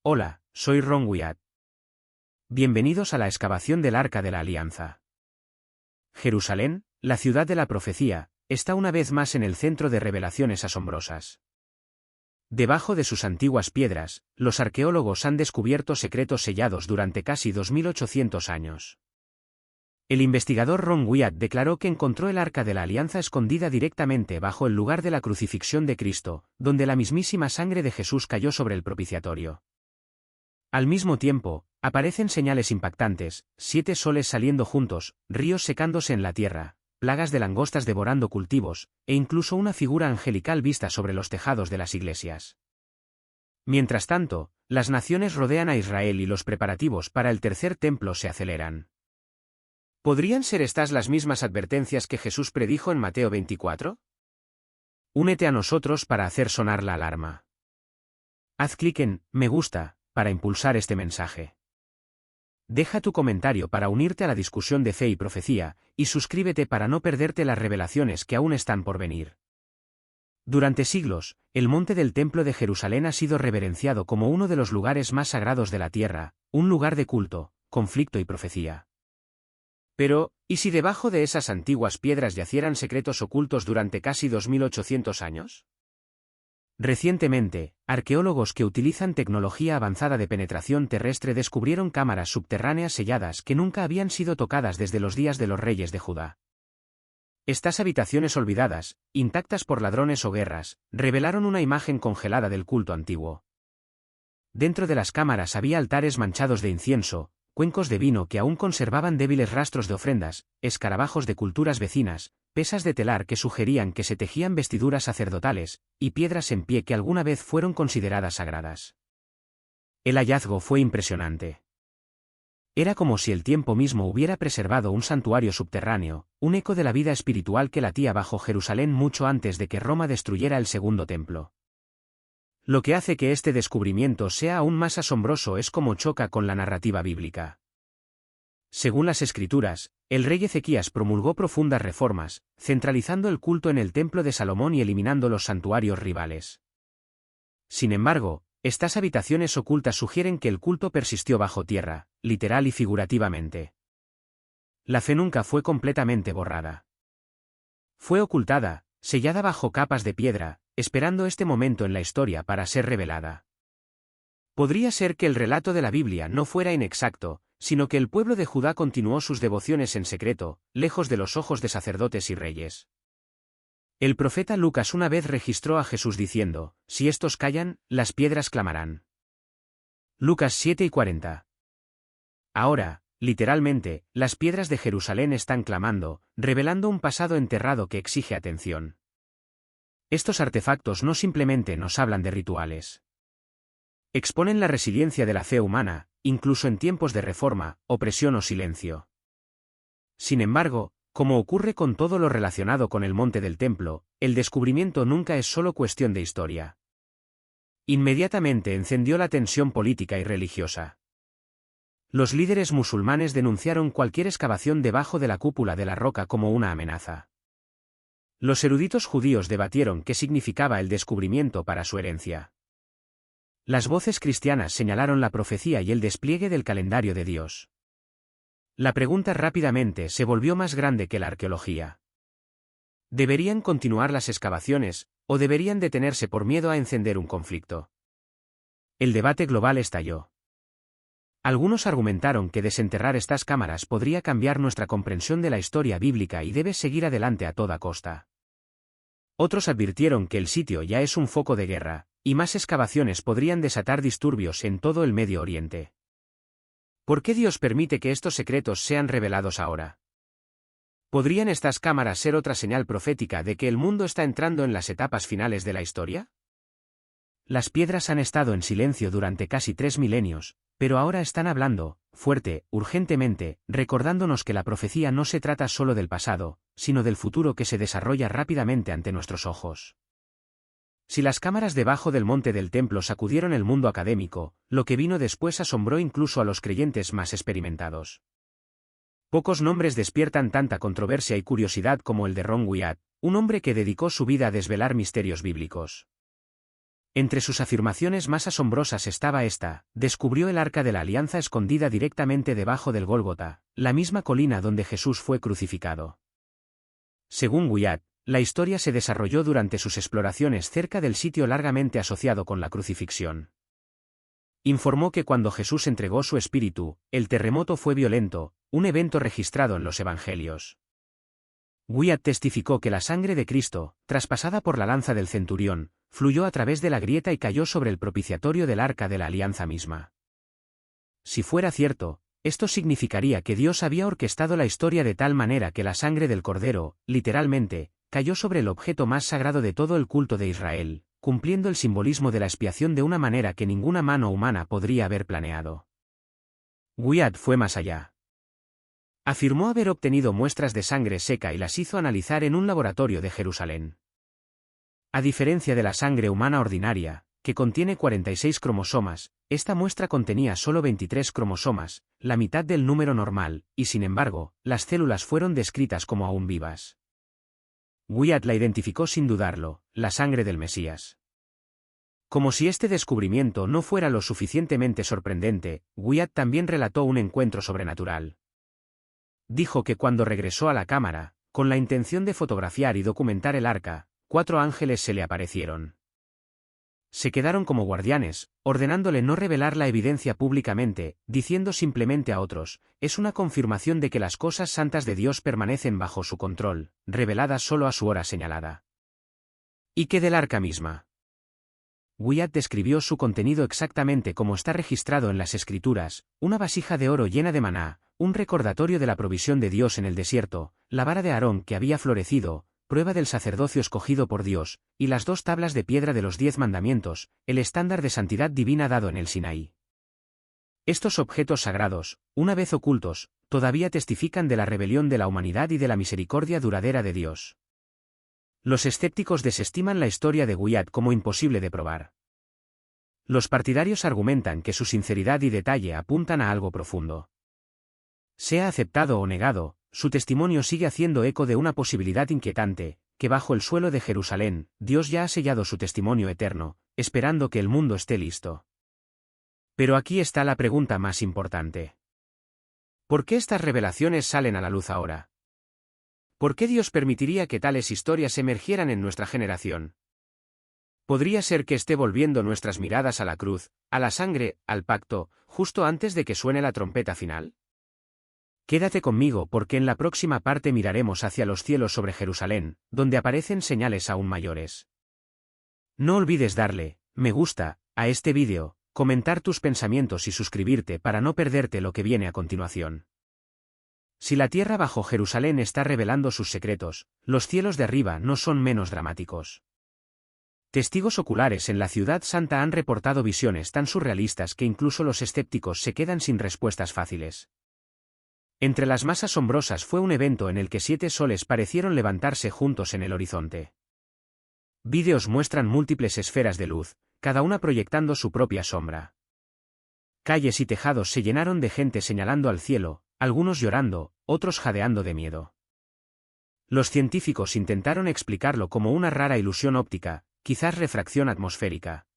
Hola, soy Ron Wyatt. Bienvenidos a la excavación del Arca de la Alianza. Jerusalén, la ciudad de la profecía, está una vez más en el centro de revelaciones asombrosas. Debajo de sus antiguas piedras, los arqueólogos han descubierto secretos sellados durante casi 2800 años. El investigador Ron Wyatt declaró que encontró el Arca de la Alianza escondida directamente bajo el lugar de la crucifixión de Cristo, donde la mismísima sangre de Jesús cayó sobre el propiciatorio. Al mismo tiempo, aparecen señales impactantes: 7 soles saliendo juntos, ríos secándose en la tierra, plagas de langostas devorando cultivos, e incluso una figura angelical vista sobre los tejados de las iglesias. Mientras tanto, las naciones rodean a Israel y los preparativos para el tercer templo se aceleran. ¿Podrían ser estas las mismas advertencias que Jesús predijo en Mateo 24? Únete a nosotros para hacer sonar la alarma. Haz clic en Me gusta para impulsar este mensaje. Deja tu comentario para unirte a la discusión de fe y profecía, y suscríbete para no perderte las revelaciones que aún están por venir. Durante siglos, el monte del Templo de Jerusalén ha sido reverenciado como uno de los lugares más sagrados de la tierra, un lugar de culto, conflicto y profecía. Pero, ¿y si debajo de esas antiguas piedras yacieran secretos ocultos durante casi 2800 años? Recientemente, arqueólogos que utilizan tecnología avanzada de penetración terrestre descubrieron cámaras subterráneas selladas que nunca habían sido tocadas desde los días de los reyes de Judá. Estas habitaciones olvidadas, intactas por ladrones o guerras, revelaron una imagen congelada del culto antiguo. Dentro de las cámaras había altares manchados de incienso, cuencos de vino que aún conservaban débiles rastros de ofrendas, escarabajos de culturas vecinas, pesas de telar que sugerían que se tejían vestiduras sacerdotales, y piedras en pie que alguna vez fueron consideradas sagradas. El hallazgo fue impresionante. Era como si el tiempo mismo hubiera preservado un santuario subterráneo, un eco de la vida espiritual que latía bajo Jerusalén mucho antes de que Roma destruyera el segundo templo. Lo que hace que este descubrimiento sea aún más asombroso es cómo choca con la narrativa bíblica. Según las Escrituras, el rey Ezequías promulgó profundas reformas, centralizando el culto en el templo de Salomón y eliminando los santuarios rivales. Sin embargo, estas habitaciones ocultas sugieren que el culto persistió bajo tierra, literal y figurativamente. La fe nunca fue completamente borrada. Fue ocultada, sellada bajo capas de piedra, esperando este momento en la historia para ser revelada. Podría ser que el relato de la Biblia no fuera inexacto, sino que el pueblo de Judá continuó sus devociones en secreto, lejos de los ojos de sacerdotes y reyes. El profeta Lucas una vez registró a Jesús diciendo: si estos callan, las piedras clamarán. Lucas 7:40. Ahora, literalmente, las piedras de Jerusalén están clamando, revelando un pasado enterrado que exige atención. Estos artefactos no simplemente nos hablan de rituales. Exponen la resiliencia de la fe humana, incluso en tiempos de reforma, opresión o silencio. Sin embargo, como ocurre con todo lo relacionado con el monte del templo, el descubrimiento nunca es solo cuestión de historia. Inmediatamente encendió la tensión política y religiosa. Los líderes musulmanes denunciaron cualquier excavación debajo de la cúpula de la roca como una amenaza. Los eruditos judíos debatieron qué significaba el descubrimiento para su herencia. Las voces cristianas señalaron la profecía y el despliegue del calendario de Dios. La pregunta rápidamente se volvió más grande que la arqueología. ¿Deberían continuar las excavaciones, o deberían detenerse por miedo a encender un conflicto? El debate global estalló. Algunos argumentaron que desenterrar estas cámaras podría cambiar nuestra comprensión de la historia bíblica y debe seguir adelante a toda costa. Otros advirtieron que el sitio ya es un foco de guerra, y más excavaciones podrían desatar disturbios en todo el Medio Oriente. ¿Por qué Dios permite que estos secretos sean revelados ahora? ¿Podrían estas cámaras ser otra señal profética de que el mundo está entrando en las etapas finales de la historia? Las piedras han estado en silencio durante casi 3 milenios, pero ahora están hablando, fuerte, urgentemente, recordándonos que la profecía no se trata solo del pasado, sino del futuro que se desarrolla rápidamente ante nuestros ojos. Si las cámaras debajo del monte del templo sacudieron el mundo académico, lo que vino después asombró incluso a los creyentes más experimentados. Pocos nombres despiertan tanta controversia y curiosidad como el de Ron Wyatt, un hombre que dedicó su vida a desvelar misterios bíblicos. Entre sus afirmaciones más asombrosas estaba esta: descubrió el arca de la alianza escondida directamente debajo del Gólgota, la misma colina donde Jesús fue crucificado. Según Wyatt, la historia se desarrolló durante sus exploraciones cerca del sitio largamente asociado con la crucifixión. Informó que cuando Jesús entregó su espíritu, el terremoto fue violento, un evento registrado en los Evangelios. Wyatt testificó que la sangre de Cristo, traspasada por la lanza del centurión, fluyó a través de la grieta y cayó sobre el propiciatorio del arca de la alianza misma. Si fuera cierto, esto significaría que Dios había orquestado la historia de tal manera que la sangre del Cordero, literalmente, cayó sobre el objeto más sagrado de todo el culto de Israel, cumpliendo el simbolismo de la expiación de una manera que ninguna mano humana podría haber planeado. Wyatt fue más allá. Afirmó haber obtenido muestras de sangre seca y las hizo analizar en un laboratorio de Jerusalén. A diferencia de la sangre humana ordinaria, que contiene 46 cromosomas, esta muestra contenía solo 23 cromosomas, la mitad del número normal, y sin embargo, las células fueron descritas como aún vivas. Wyatt la identificó sin dudarlo, la sangre del Mesías. Como si este descubrimiento no fuera lo suficientemente sorprendente, Wyatt también relató un encuentro sobrenatural. Dijo que cuando regresó a la cámara, con la intención de fotografiar y documentar el arca, 4 ángeles se le aparecieron. Se quedaron como guardianes, ordenándole no revelar la evidencia públicamente, diciendo simplemente a otros: es una confirmación de que las cosas santas de Dios permanecen bajo su control, reveladas solo a su hora señalada. ¿Y qué del arca misma? Wyatt describió su contenido exactamente como está registrado en las Escrituras: una vasija de oro llena de maná, un recordatorio de la provisión de Dios en el desierto, la vara de Aarón que había florecido, prueba del sacerdocio escogido por Dios, y las 2 tablas de piedra de los 10 mandamientos, el estándar de santidad divina dado en el Sinaí. Estos objetos sagrados, una vez ocultos, todavía testifican de la rebelión de la humanidad y de la misericordia duradera de Dios. Los escépticos desestiman la historia de Wyatt como imposible de probar. Los partidarios argumentan que su sinceridad y detalle apuntan a algo profundo. Sea aceptado o negado, su testimonio sigue haciendo eco de una posibilidad inquietante, que bajo el suelo de Jerusalén, Dios ya ha sellado su testimonio eterno, esperando que el mundo esté listo. Pero aquí está la pregunta más importante. ¿Por qué estas revelaciones salen a la luz ahora? ¿Por qué Dios permitiría que tales historias emergieran en nuestra generación? ¿Podría ser que esté volviendo nuestras miradas a la cruz, a la sangre, al pacto, justo antes de que suene la trompeta final? Quédate conmigo porque en la próxima parte miraremos hacia los cielos sobre Jerusalén, donde aparecen señales aún mayores. No olvides darle me gusta a este vídeo, comentar tus pensamientos y suscribirte para no perderte lo que viene a continuación. Si la tierra bajo Jerusalén está revelando sus secretos, los cielos de arriba no son menos dramáticos. Testigos oculares en la Ciudad Santa han reportado visiones tan surrealistas que incluso los escépticos se quedan sin respuestas fáciles. Entre las más asombrosas fue un evento en el que 7 soles parecieron levantarse juntos en el horizonte. Vídeos muestran múltiples esferas de luz, cada una proyectando su propia sombra. Calles y tejados se llenaron de gente señalando al cielo, algunos llorando, otros jadeando de miedo. Los científicos intentaron explicarlo como una rara ilusión óptica, quizás refracción atmosférica.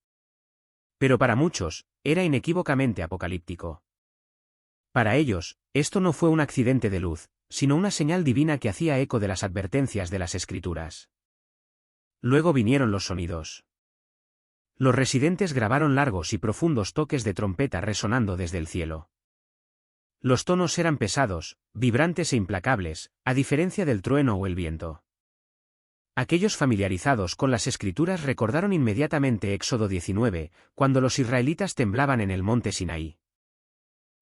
Pero para muchos, era inequívocamente apocalíptico. Para ellos, esto no fue un accidente de luz, sino una señal divina que hacía eco de las advertencias de las Escrituras. Luego vinieron los sonidos. Los residentes grabaron largos y profundos toques de trompeta resonando desde el cielo. Los tonos eran pesados, vibrantes e implacables, a diferencia del trueno o el viento. Aquellos familiarizados con las Escrituras recordaron inmediatamente Éxodo 19, cuando los israelitas temblaban en el monte Sinaí.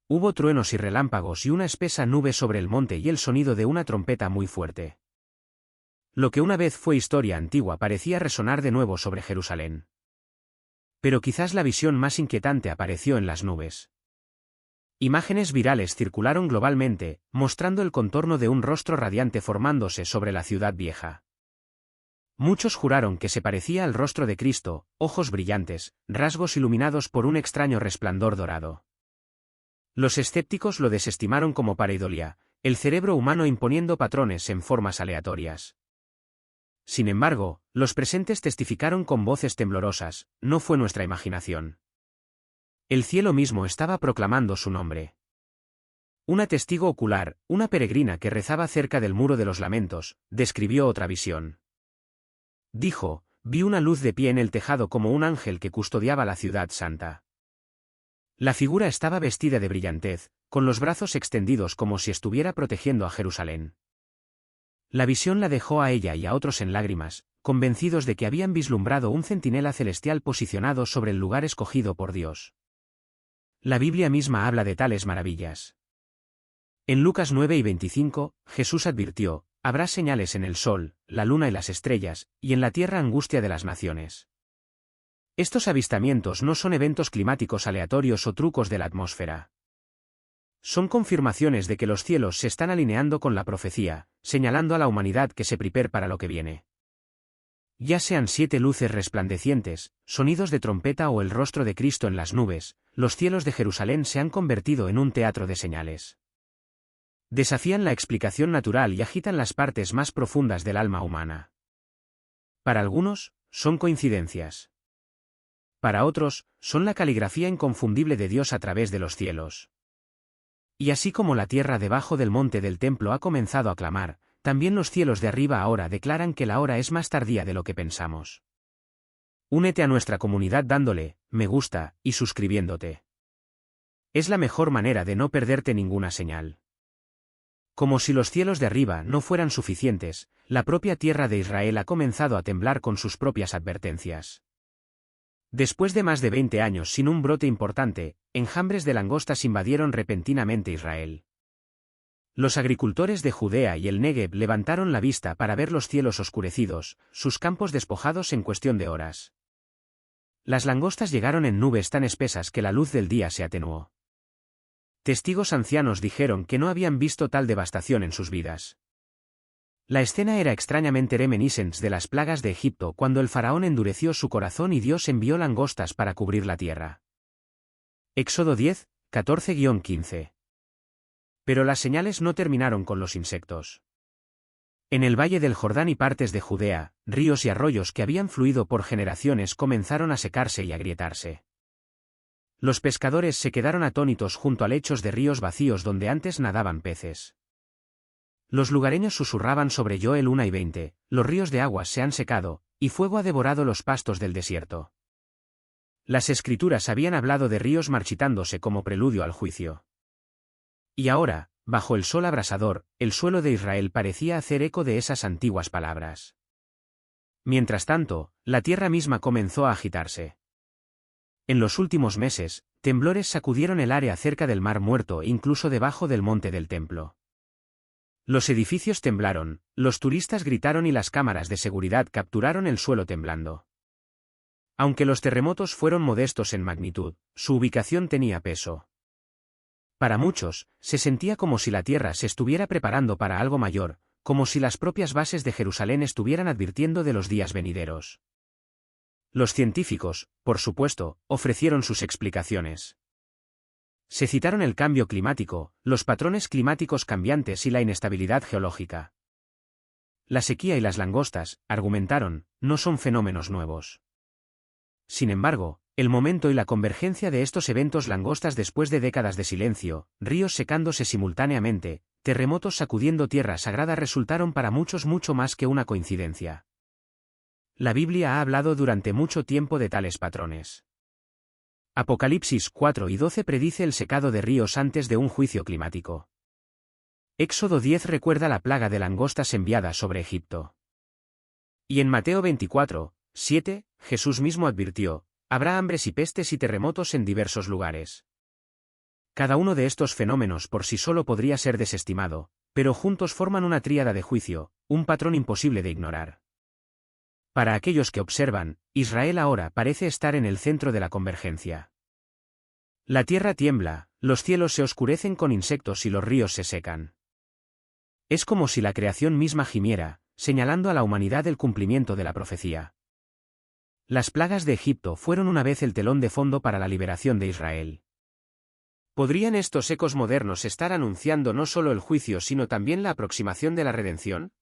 Hubo truenos y relámpagos y una espesa nube sobre el monte y el sonido de una trompeta muy fuerte. Lo que una vez fue historia antigua parecía resonar de nuevo sobre Jerusalén. Pero quizás la visión más inquietante apareció en las nubes. Imágenes virales circularon globalmente, mostrando el contorno de un rostro radiante formándose sobre la ciudad vieja. Muchos juraron que se parecía al rostro de Cristo, ojos brillantes, rasgos iluminados por un extraño resplandor dorado. Los escépticos lo desestimaron como pareidolia, el cerebro humano imponiendo patrones en formas aleatorias. Sin embargo, los presentes testificaron con voces temblorosas, no fue nuestra imaginación. El cielo mismo estaba proclamando su nombre. Una testigo ocular, una peregrina que rezaba cerca del muro de los lamentos, describió otra visión. Dijo, vi una luz de pie en el tejado como un ángel que custodiaba la ciudad santa. La figura estaba vestida de brillantez, con los brazos extendidos como si estuviera protegiendo a Jerusalén. La visión la dejó a ella y a otros en lágrimas, convencidos de que habían vislumbrado un centinela celestial posicionado sobre el lugar escogido por Dios. La Biblia misma habla de tales maravillas. En Lucas 9:25, Jesús advirtió, habrá señales en el sol, la luna y las estrellas, y en la tierra angustia de las naciones. Estos avistamientos no son eventos climáticos aleatorios o trucos de la atmósfera. Son confirmaciones de que los cielos se están alineando con la profecía, señalando a la humanidad que se prepare para lo que viene. Ya sean 7 luces resplandecientes, sonidos de trompeta o el rostro de Cristo en las nubes, los cielos de Jerusalén se han convertido en un teatro de señales. Desafían la explicación natural y agitan las partes más profundas del alma humana. Para algunos, son coincidencias. Para otros, son la caligrafía inconfundible de Dios a través de los cielos. Y así como la tierra debajo del monte del templo ha comenzado a clamar, también los cielos de arriba ahora declaran que la hora es más tardía de lo que pensamos. Únete a nuestra comunidad dándole, me gusta, y suscribiéndote. Es la mejor manera de no perderte ninguna señal. Como si los cielos de arriba no fueran suficientes, la propia tierra de Israel ha comenzado a temblar con sus propias advertencias. Después de más de 20 años sin un brote importante, enjambres de langostas invadieron repentinamente Israel. Los agricultores de Judea y el Negev levantaron la vista para ver los cielos oscurecidos, sus campos despojados en cuestión de horas. Las langostas llegaron en nubes tan espesas que la luz del día se atenuó. Testigos ancianos dijeron que no habían visto tal devastación en sus vidas. La escena era extrañamente reminiscente de las plagas de Egipto cuando el faraón endureció su corazón y Dios envió langostas para cubrir la tierra. Éxodo 10, 14-15. Pero las señales no terminaron con los insectos. En el valle del Jordán y partes de Judea, ríos y arroyos que habían fluido por generaciones comenzaron a secarse y agrietarse. Los pescadores se quedaron atónitos junto a lechos de ríos vacíos donde antes nadaban peces. Los lugareños susurraban sobre Joel 1:20, los ríos de aguas se han secado, y fuego ha devorado los pastos del desierto. Las escrituras habían hablado de ríos marchitándose como preludio al juicio. Y ahora, bajo el sol abrasador, el suelo de Israel parecía hacer eco de esas antiguas palabras. Mientras tanto, la tierra misma comenzó a agitarse. En los últimos meses, temblores sacudieron el área cerca del Mar Muerto e incluso debajo del monte del templo. Los edificios temblaron, los turistas gritaron y las cámaras de seguridad capturaron el suelo temblando. Aunque los terremotos fueron modestos en magnitud, su ubicación tenía peso. Para muchos, se sentía como si la tierra se estuviera preparando para algo mayor, como si las propias bases de Jerusalén estuvieran advirtiendo de los días venideros. Los científicos, por supuesto, ofrecieron sus explicaciones. Se citaron el cambio climático, los patrones climáticos cambiantes y la inestabilidad geológica. La sequía y las langostas, argumentaron, no son fenómenos nuevos. Sin embargo, el momento y la convergencia de estos eventos langostas después de décadas de silencio, ríos secándose simultáneamente, terremotos sacudiendo tierra sagrada resultaron para muchos mucho más que una coincidencia. La Biblia ha hablado durante mucho tiempo de tales patrones. Apocalipsis 4:12 predice el secado de ríos antes de un juicio climático. Éxodo 10 recuerda la plaga de langostas enviada sobre Egipto. Y en Mateo 24:7, Jesús mismo advirtió, habrá hambres y pestes y terremotos en diversos lugares. Cada uno de estos fenómenos por sí solo podría ser desestimado, pero juntos forman una tríada de juicio, un patrón imposible de ignorar. Para aquellos que observan, Israel ahora parece estar en el centro de la convergencia. La tierra tiembla, los cielos se oscurecen con insectos y los ríos se secan. Es como si la creación misma gimiera, señalando a la humanidad el cumplimiento de la profecía. Las plagas de Egipto fueron una vez el telón de fondo para la liberación de Israel. ¿Podrían estos ecos modernos estar anunciando no solo el juicio sino también la aproximación de la redención?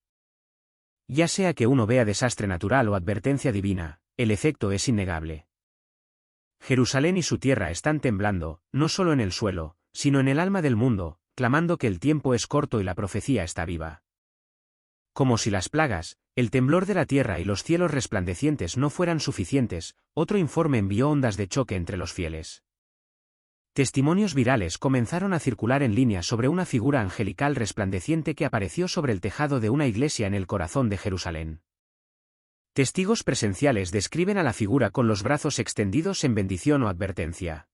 Ya sea que uno vea desastre natural o advertencia divina, el efecto es innegable. Jerusalén y su tierra están temblando, no solo en el suelo, sino en el alma del mundo, clamando que el tiempo es corto y la profecía está viva. Como si las plagas, el temblor de la tierra y los cielos resplandecientes no fueran suficientes, otro informe envió ondas de choque entre los fieles. Testimonios virales comenzaron a circular en línea sobre una figura angelical resplandeciente que apareció sobre el tejado de una iglesia en el corazón de Jerusalén. Testigos presenciales describen a la figura con los brazos extendidos en bendición o advertencia.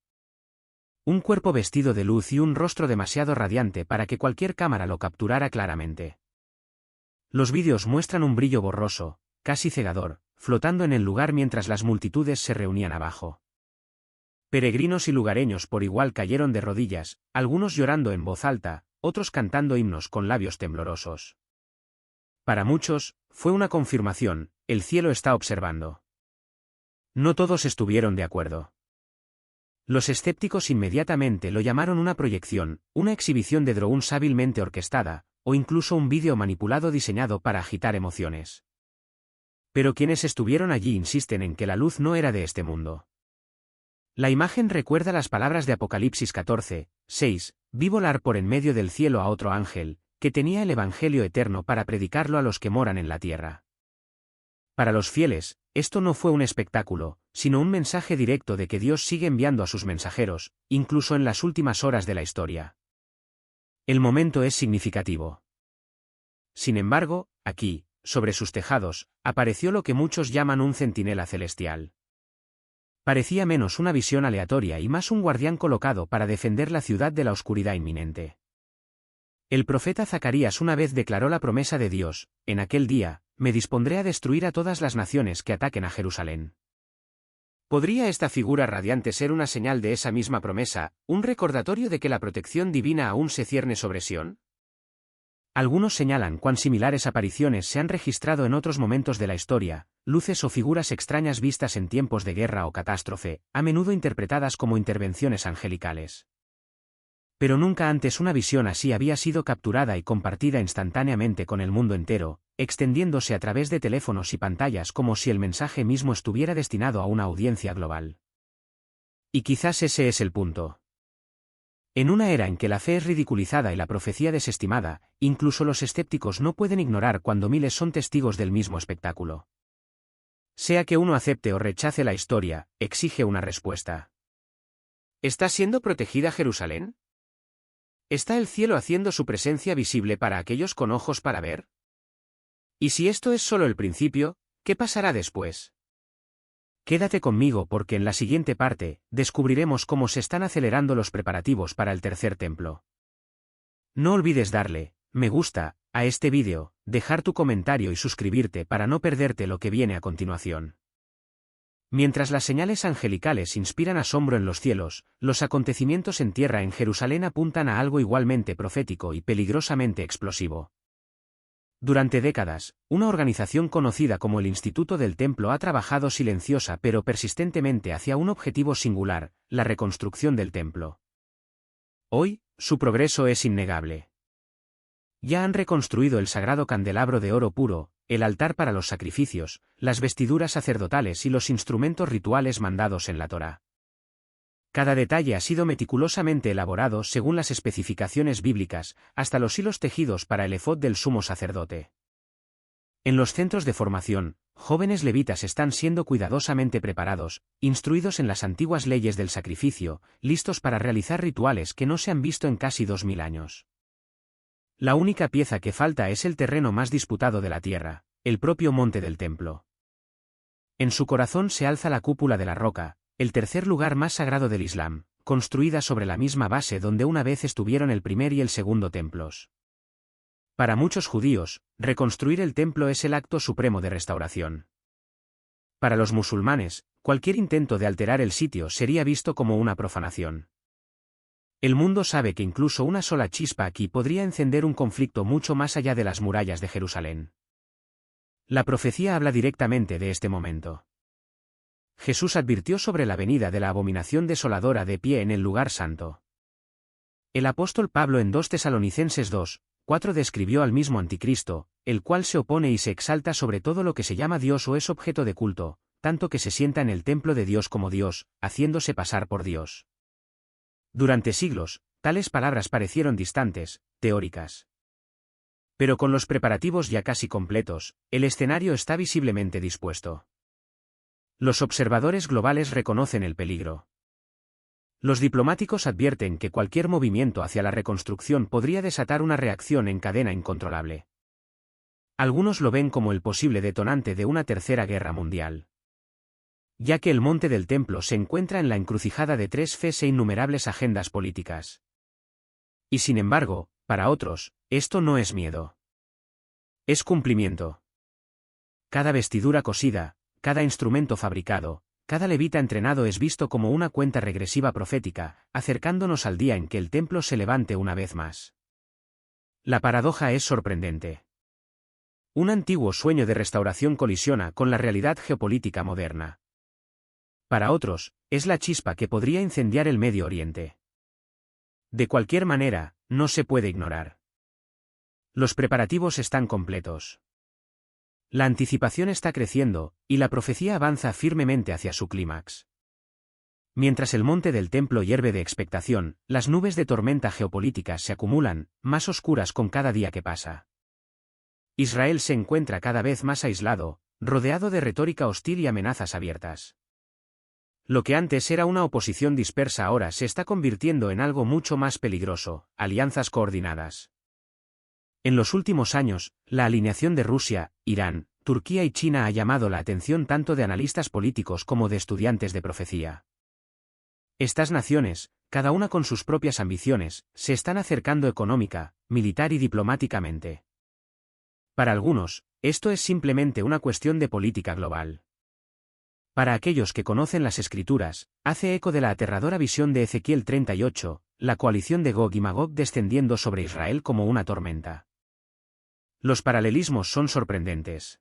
Un cuerpo vestido de luz y un rostro demasiado radiante para que cualquier cámara lo capturara claramente. Los vídeos muestran un brillo borroso, casi cegador, flotando en el lugar mientras las multitudes se reunían abajo. Peregrinos y lugareños por igual cayeron de rodillas, algunos llorando en voz alta, otros cantando himnos con labios temblorosos. Para muchos, fue una confirmación, el cielo está observando. No todos estuvieron de acuerdo. Los escépticos inmediatamente lo llamaron una proyección, una exhibición de drones hábilmente orquestada, o incluso un vídeo manipulado diseñado para agitar emociones. Pero quienes estuvieron allí insisten en que la luz no era de este mundo. La imagen recuerda las palabras de Apocalipsis 14, 6, vi volar por en medio del cielo a otro ángel, que tenía el Evangelio eterno para predicarlo a los que moran en la tierra. Para los fieles, esto no fue un espectáculo, sino un mensaje directo de que Dios sigue enviando a sus mensajeros, incluso en las últimas horas de la historia. El momento es significativo. Sin embargo, aquí, sobre sus tejados, apareció lo que muchos llaman un centinela celestial. Parecía menos una visión aleatoria y más un guardián colocado para defender la ciudad de la oscuridad inminente. El profeta Zacarías una vez declaró la promesa de Dios: en aquel día, me dispondré a destruir a todas las naciones que ataquen a Jerusalén. ¿Podría esta figura radiante ser una señal de esa misma promesa, un recordatorio de que la protección divina aún se cierne sobre Sión? Algunos señalan cuán similares apariciones se han registrado en otros momentos de la historia, luces o figuras extrañas vistas en tiempos de guerra o catástrofe, a menudo interpretadas como intervenciones angelicales. Pero nunca antes una visión así había sido capturada y compartida instantáneamente con el mundo entero, extendiéndose a través de teléfonos y pantallas como si el mensaje mismo estuviera destinado a una audiencia global. Y quizás ese es el punto. En una era en que la fe es ridiculizada y la profecía desestimada, incluso los escépticos no pueden ignorar cuando miles son testigos del mismo espectáculo. Sea que uno acepte o rechace la historia, exige una respuesta. ¿Está siendo protegida Jerusalén? ¿Está el cielo haciendo su presencia visible para aquellos con ojos para ver? Y si esto es solo el principio, ¿qué pasará después? Quédate conmigo porque en la siguiente parte, descubriremos cómo se están acelerando los preparativos para el tercer templo. No olvides darle me gusta a este vídeo, dejar tu comentario y suscribirte para no perderte lo que viene a continuación. Mientras las señales angelicales inspiran asombro en los cielos, los acontecimientos en tierra en Jerusalén apuntan a algo igualmente profético y peligrosamente explosivo. Durante décadas, una organización conocida como el Instituto del Templo ha trabajado silenciosa pero persistentemente hacia un objetivo singular, la reconstrucción del templo. Hoy, su progreso es innegable. Ya han reconstruido el sagrado candelabro de oro puro, el altar para los sacrificios, las vestiduras sacerdotales y los instrumentos rituales mandados en la Torá. Cada detalle ha sido meticulosamente elaborado según las especificaciones bíblicas, hasta los hilos tejidos para el efod del sumo sacerdote. En los centros de formación, jóvenes levitas están siendo cuidadosamente preparados, instruidos en las antiguas leyes del sacrificio, listos para realizar rituales que no se han visto en casi 2000 años. La única pieza que falta es el terreno más disputado de la tierra, el propio monte del templo. En su corazón se alza la cúpula de la roca, el tercer lugar más sagrado del Islam, construida sobre la misma base donde una vez estuvieron el primer y el segundo templos. Para muchos judíos, reconstruir el templo es el acto supremo de restauración. Para los musulmanes, cualquier intento de alterar el sitio sería visto como una profanación. El mundo sabe que incluso una sola chispa aquí podría encender un conflicto mucho más allá de las murallas de Jerusalén. La profecía habla directamente de este momento. Jesús advirtió sobre la venida de la abominación desoladora de pie en el lugar santo. El apóstol Pablo en 2 Tesalonicenses 2, 4 describió al mismo anticristo, el cual se opone y se exalta sobre todo lo que se llama Dios o es objeto de culto, tanto que se sienta en el templo de Dios como Dios, haciéndose pasar por Dios. Durante siglos, tales palabras parecieron distantes, teóricas. Pero con los preparativos ya casi completos, el escenario está visiblemente dispuesto. Los observadores globales reconocen el peligro. Los diplomáticos advierten que cualquier movimiento hacia la reconstrucción podría desatar una reacción en cadena incontrolable. Algunos lo ven como el posible detonante de una tercera guerra mundial. Ya que el monte del templo se encuentra en la encrucijada de 3 fes e innumerables agendas políticas. Y sin embargo, para otros, esto no es miedo. Es cumplimiento. Cada vestidura cosida, cada instrumento fabricado, cada levita entrenado es visto como una cuenta regresiva profética, acercándonos al día en que el templo se levante una vez más. La paradoja es sorprendente. Un antiguo sueño de restauración colisiona con la realidad geopolítica moderna. Para otros, es la chispa que podría incendiar el Medio Oriente. De cualquier manera, no se puede ignorar. Los preparativos están completos. La anticipación está creciendo, y la profecía avanza firmemente hacia su clímax. Mientras el monte del templo hierve de expectación, las nubes de tormenta geopolítica se acumulan, más oscuras con cada día que pasa. Israel se encuentra cada vez más aislado, rodeado de retórica hostil y amenazas abiertas. Lo que antes era una oposición dispersa ahora se está convirtiendo en algo mucho más peligroso, alianzas coordinadas. En los últimos años, la alineación de Rusia, Irán, Turquía y China ha llamado la atención tanto de analistas políticos como de estudiantes de profecía. Estas naciones, cada una con sus propias ambiciones, se están acercando económica, militar y diplomáticamente. Para algunos, esto es simplemente una cuestión de política global. Para aquellos que conocen las Escrituras, hace eco de la aterradora visión de Ezequiel 38, la coalición de Gog y Magog descendiendo sobre Israel como una tormenta. Los paralelismos son sorprendentes.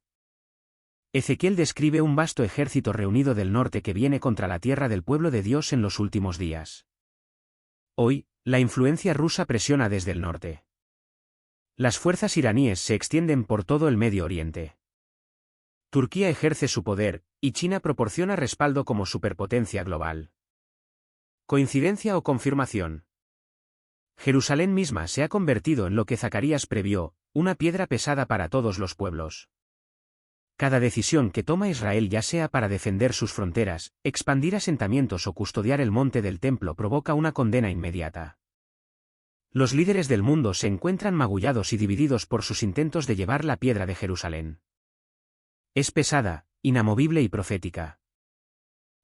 Ezequiel describe un vasto ejército reunido del norte que viene contra la tierra del pueblo de Dios en los últimos días. Hoy, la influencia rusa presiona desde el norte. Las fuerzas iraníes se extienden por todo el Medio Oriente. Turquía ejerce su poder, y China proporciona respaldo como superpotencia global. ¿Coincidencia o confirmación? Jerusalén misma se ha convertido en lo que Zacarías previó, una piedra pesada para todos los pueblos. Cada decisión que toma Israel, ya sea para defender sus fronteras, expandir asentamientos o custodiar el monte del templo, provoca una condena inmediata. Los líderes del mundo se encuentran magullados y divididos por sus intentos de llevar la piedra de Jerusalén. Es pesada, inamovible y profética.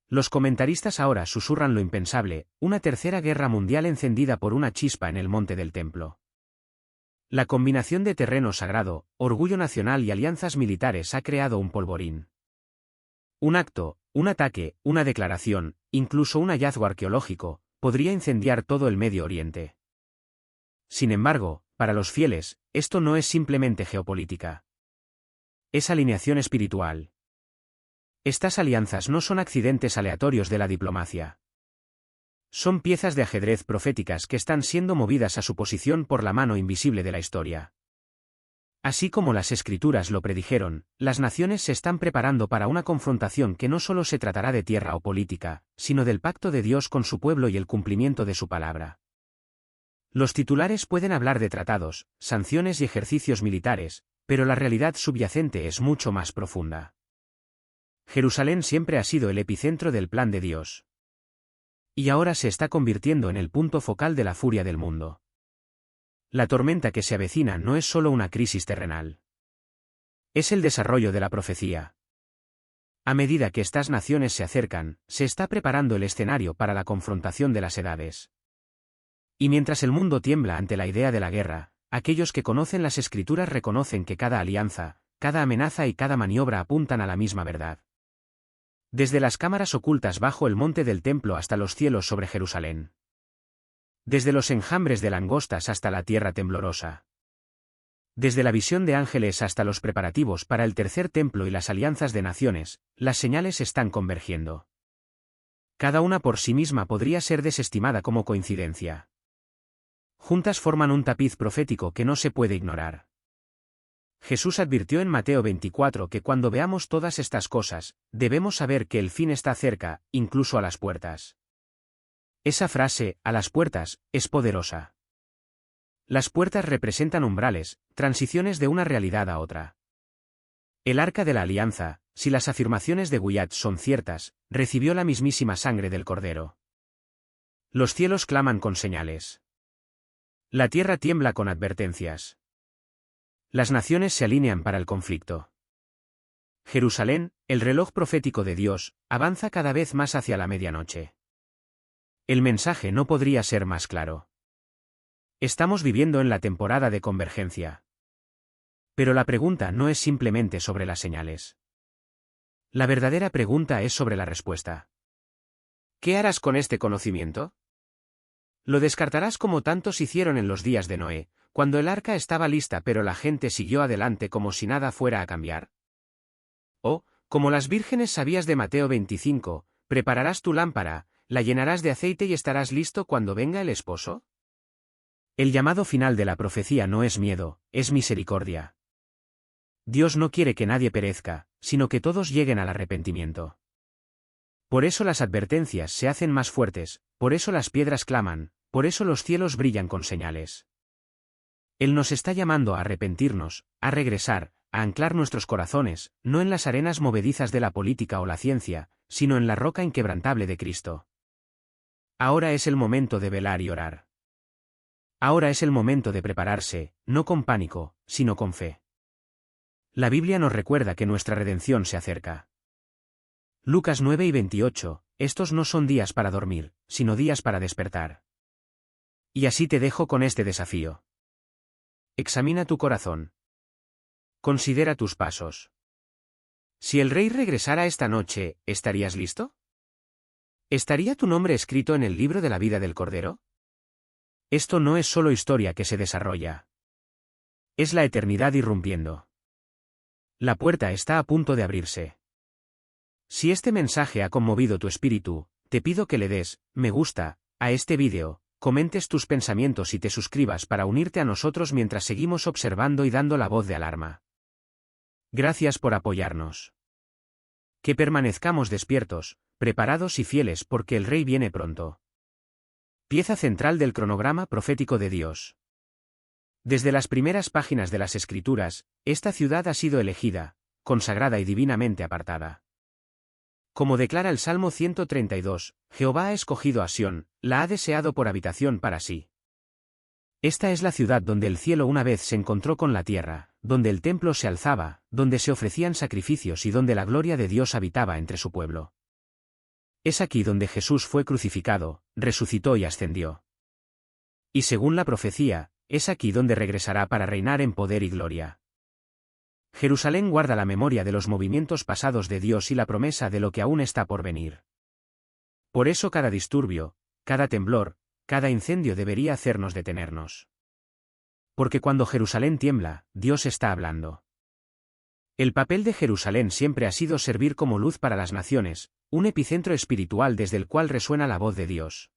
Los comentaristas ahora susurran lo impensable, una tercera guerra mundial encendida por una chispa en el monte del templo. La combinación de terreno sagrado, orgullo nacional y alianzas militares ha creado un polvorín. Un acto, un ataque, una declaración, incluso un hallazgo arqueológico, podría incendiar todo el Medio Oriente. Sin embargo, para los fieles, esto no es simplemente geopolítica. Es alineación espiritual. Estas alianzas no son accidentes aleatorios de la diplomacia. Son piezas de ajedrez proféticas que están siendo movidas a su posición por la mano invisible de la historia. Así como las Escrituras lo predijeron, las naciones se están preparando para una confrontación que no solo se tratará de tierra o política, sino del pacto de Dios con su pueblo y el cumplimiento de su palabra. Los titulares pueden hablar de tratados, sanciones y ejercicios militares, pero la realidad subyacente es mucho más profunda. Jerusalén siempre ha sido el epicentro del plan de Dios. Y ahora se está convirtiendo en el punto focal de la furia del mundo. La tormenta que se avecina no es solo una crisis terrenal. Es el desarrollo de la profecía. A medida que estas naciones se acercan, se está preparando el escenario para la confrontación de las edades. Y mientras el mundo tiembla ante la idea de la guerra, aquellos que conocen las Escrituras reconocen que cada alianza, cada amenaza y cada maniobra apuntan a la misma verdad. Desde las cámaras ocultas bajo el monte del templo hasta los cielos sobre Jerusalén. Desde los enjambres de langostas hasta la tierra temblorosa. Desde la visión de ángeles hasta los preparativos para el tercer templo y las alianzas de naciones, las señales están convergiendo. Cada una por sí misma podría ser desestimada como coincidencia. Juntas forman un tapiz profético que no se puede ignorar. Jesús advirtió en Mateo 24 que cuando veamos todas estas cosas, debemos saber que el fin está cerca, incluso a las puertas. Esa frase, a las puertas, es poderosa. Las puertas representan umbrales, transiciones de una realidad a otra. El Arca de la Alianza, si las afirmaciones de Wyatt son ciertas, recibió la mismísima sangre del Cordero. Los cielos claman con señales. La tierra tiembla con advertencias. Las naciones se alinean para el conflicto. Jerusalén, el reloj profético de Dios, avanza cada vez más hacia la medianoche. El mensaje no podría ser más claro. Estamos viviendo en la temporada de convergencia. Pero la pregunta no es simplemente sobre las señales. La verdadera pregunta es sobre la respuesta. ¿Qué harás con este conocimiento? ¿Lo descartarás como tantos hicieron en los días de Noé, cuando el arca estaba lista pero la gente siguió adelante como si nada fuera a cambiar? ¿O, como las vírgenes sabias de Mateo 25, prepararás tu lámpara, la llenarás de aceite y estarás listo cuando venga el esposo? El llamado final de la profecía no es miedo, es misericordia. Dios no quiere que nadie perezca, sino que todos lleguen al arrepentimiento. Por eso las advertencias se hacen más fuertes, por eso las piedras claman, por eso los cielos brillan con señales. Él nos está llamando a arrepentirnos, a regresar, a anclar nuestros corazones, no en las arenas movedizas de la política o la ciencia, sino en la roca inquebrantable de Cristo. Ahora es el momento de velar y orar. Ahora es el momento de prepararse, no con pánico, sino con fe. La Biblia nos recuerda que nuestra redención se acerca. Lucas 9:28, estos no son días para dormir, sino días para despertar. Y así te dejo con este desafío. Examina tu corazón. Considera tus pasos. Si el rey regresara esta noche, ¿estarías listo? ¿Estaría tu nombre escrito en el libro de la vida del Cordero? Esto no es solo historia que se desarrolla. Es la eternidad irrumpiendo. La puerta está a punto de abrirse. Si este mensaje ha conmovido tu espíritu, te pido que le des me gusta a este vídeo, comentes tus pensamientos y te suscribas para unirte a nosotros mientras seguimos observando y dando la voz de alarma. Gracias por apoyarnos. Que permanezcamos despiertos, preparados y fieles porque el Rey viene pronto. Pieza central del cronograma profético de Dios. Desde las primeras páginas de las Escrituras, esta ciudad ha sido elegida, consagrada y divinamente apartada. Como declara el Salmo 132, Jehová ha escogido a Sión, la ha deseado por habitación para sí. Esta es la ciudad donde el cielo una vez se encontró con la tierra, donde el templo se alzaba, donde se ofrecían sacrificios y donde la gloria de Dios habitaba entre su pueblo. Es aquí donde Jesús fue crucificado, resucitó y ascendió. Y según la profecía, es aquí donde regresará para reinar en poder y gloria. Jerusalén guarda la memoria de los movimientos pasados de Dios y la promesa de lo que aún está por venir. Por eso cada disturbio, cada temblor, cada incendio debería hacernos detenernos. Porque cuando Jerusalén tiembla, Dios está hablando. El papel de Jerusalén siempre ha sido servir como luz para las naciones, un epicentro espiritual desde el cual resuena la voz de Dios.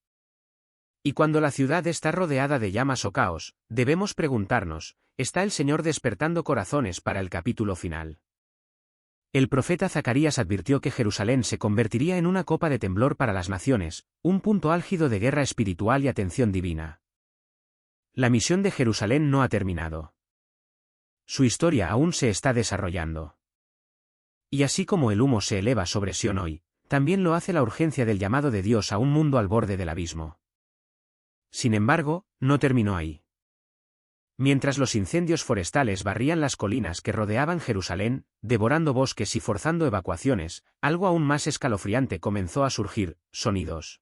Y cuando la ciudad está rodeada de llamas o caos, debemos preguntarnos, ¿está el Señor despertando corazones para el capítulo final? El profeta Zacarías advirtió que Jerusalén se convertiría en una copa de temblor para las naciones, un punto álgido de guerra espiritual y atención divina. La misión de Jerusalén no ha terminado. Su historia aún se está desarrollando. Y así como el humo se eleva sobre Sión hoy, también lo hace la urgencia del llamado de Dios a un mundo al borde del abismo. Sin embargo, no terminó ahí. Mientras los incendios forestales barrían las colinas que rodeaban Jerusalén, devorando bosques y forzando evacuaciones, algo aún más escalofriante comenzó a surgir: sonidos.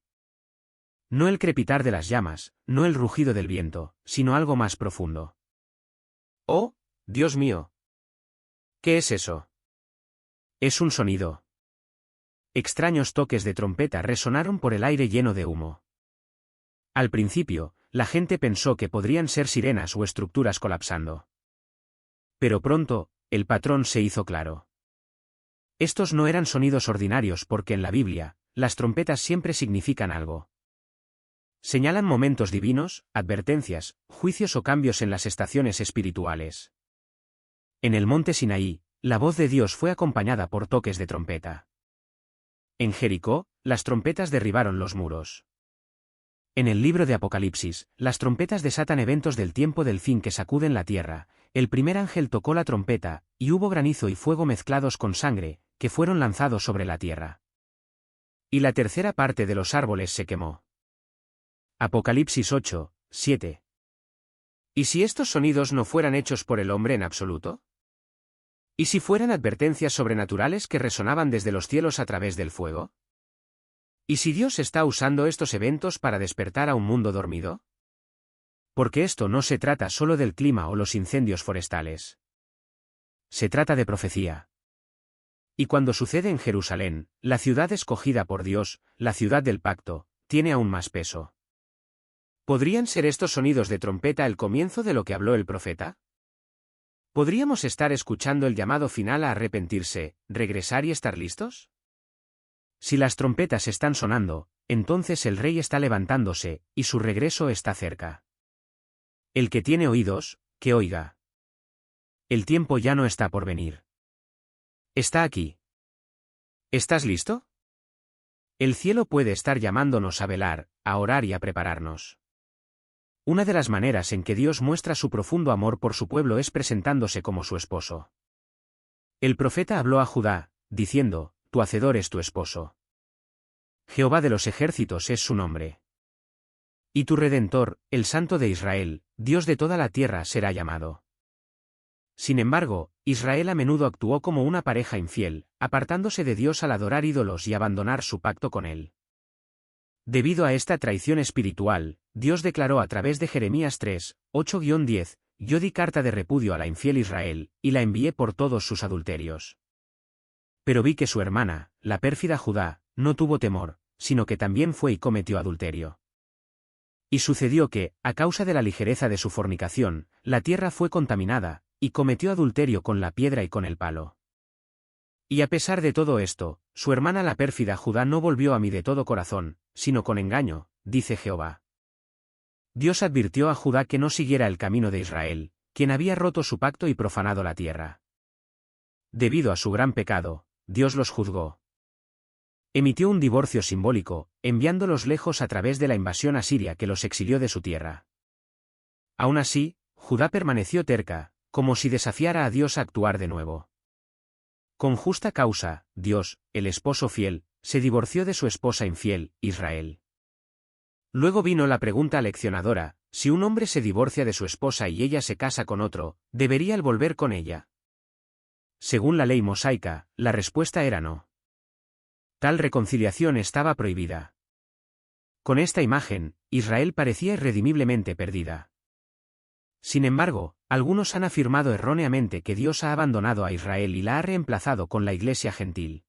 No el crepitar de las llamas, no el rugido del viento, sino algo más profundo. ¡Oh, Dios mío! ¿Qué es eso? Es un sonido. Extraños toques de trompeta resonaron por el aire lleno de humo. Al principio, la gente pensó que podrían ser sirenas o estructuras colapsando. Pero pronto, el patrón se hizo claro. Estos no eran sonidos ordinarios porque en la Biblia, las trompetas siempre significan algo. Señalan momentos divinos, advertencias, juicios o cambios en las estaciones espirituales. En el monte Sinaí, la voz de Dios fue acompañada por toques de trompeta. En Jericó, las trompetas derribaron los muros. En el libro de Apocalipsis, las trompetas desatan eventos del tiempo del fin que sacuden la tierra. El primer ángel tocó la trompeta, y hubo granizo y fuego mezclados con sangre, que fueron lanzados sobre la tierra. Y la tercera parte de los árboles se quemó. Apocalipsis 8, 7. ¿Y si estos sonidos no fueran hechos por el hombre en absoluto? ¿Y si fueran advertencias sobrenaturales que resonaban desde los cielos a través del fuego? ¿Y si Dios está usando estos eventos para despertar a un mundo dormido? Porque esto no se trata solo del clima o los incendios forestales. Se trata de profecía. Y cuando sucede en Jerusalén, la ciudad escogida por Dios, la ciudad del pacto, tiene aún más peso. ¿Podrían ser estos sonidos de trompeta el comienzo de lo que habló el profeta? ¿Podríamos estar escuchando el llamado final a arrepentirse, regresar y estar listos? Si las trompetas están sonando, entonces el rey está levantándose, y su regreso está cerca. El que tiene oídos, que oiga. El tiempo ya no está por venir. Está aquí. ¿Estás listo? El cielo puede estar llamándonos a velar, a orar y a prepararnos. Una de las maneras en que Dios muestra su profundo amor por su pueblo es presentándose como su esposo. El profeta habló a Judá, diciendo, tu hacedor es tu esposo. Jehová de los ejércitos es su nombre. Y tu Redentor, el Santo de Israel, Dios de toda la tierra será llamado. Sin embargo, Israel a menudo actuó como una pareja infiel, apartándose de Dios al adorar ídolos y abandonar su pacto con él. Debido a esta traición espiritual, Dios declaró a través de Jeremías 3, 8-10, yo di carta de repudio a la infiel Israel, y la envié por todos sus adulterios. Pero vi que su hermana, la pérfida Judá, no tuvo temor, sino que también fue y cometió adulterio. Y sucedió que, a causa de la ligereza de su fornicación, la tierra fue contaminada, y cometió adulterio con la piedra y con el palo. Y a pesar de todo esto, su hermana la pérfida Judá no volvió a mí de todo corazón, sino con engaño, dice Jehová. Dios advirtió a Judá que no siguiera el camino de Israel, quien había roto su pacto y profanado la tierra. Debido a su gran pecado, Dios los juzgó. Emitió un divorcio simbólico, enviándolos lejos a través de la invasión asiria que los exilió de su tierra. Aún así, Judá permaneció terca, como si desafiara a Dios a actuar de nuevo. Con justa causa, Dios, el esposo fiel, se divorció de su esposa infiel, Israel. Luego vino la pregunta leccionadora, si un hombre se divorcia de su esposa y ella se casa con otro, ¿debería él volver con ella? Según la ley mosaica, la respuesta era no. Tal reconciliación estaba prohibida. Con esta imagen, Israel parecía irredimiblemente perdida. Sin embargo, algunos han afirmado erróneamente que Dios ha abandonado a Israel y la ha reemplazado con la Iglesia gentil.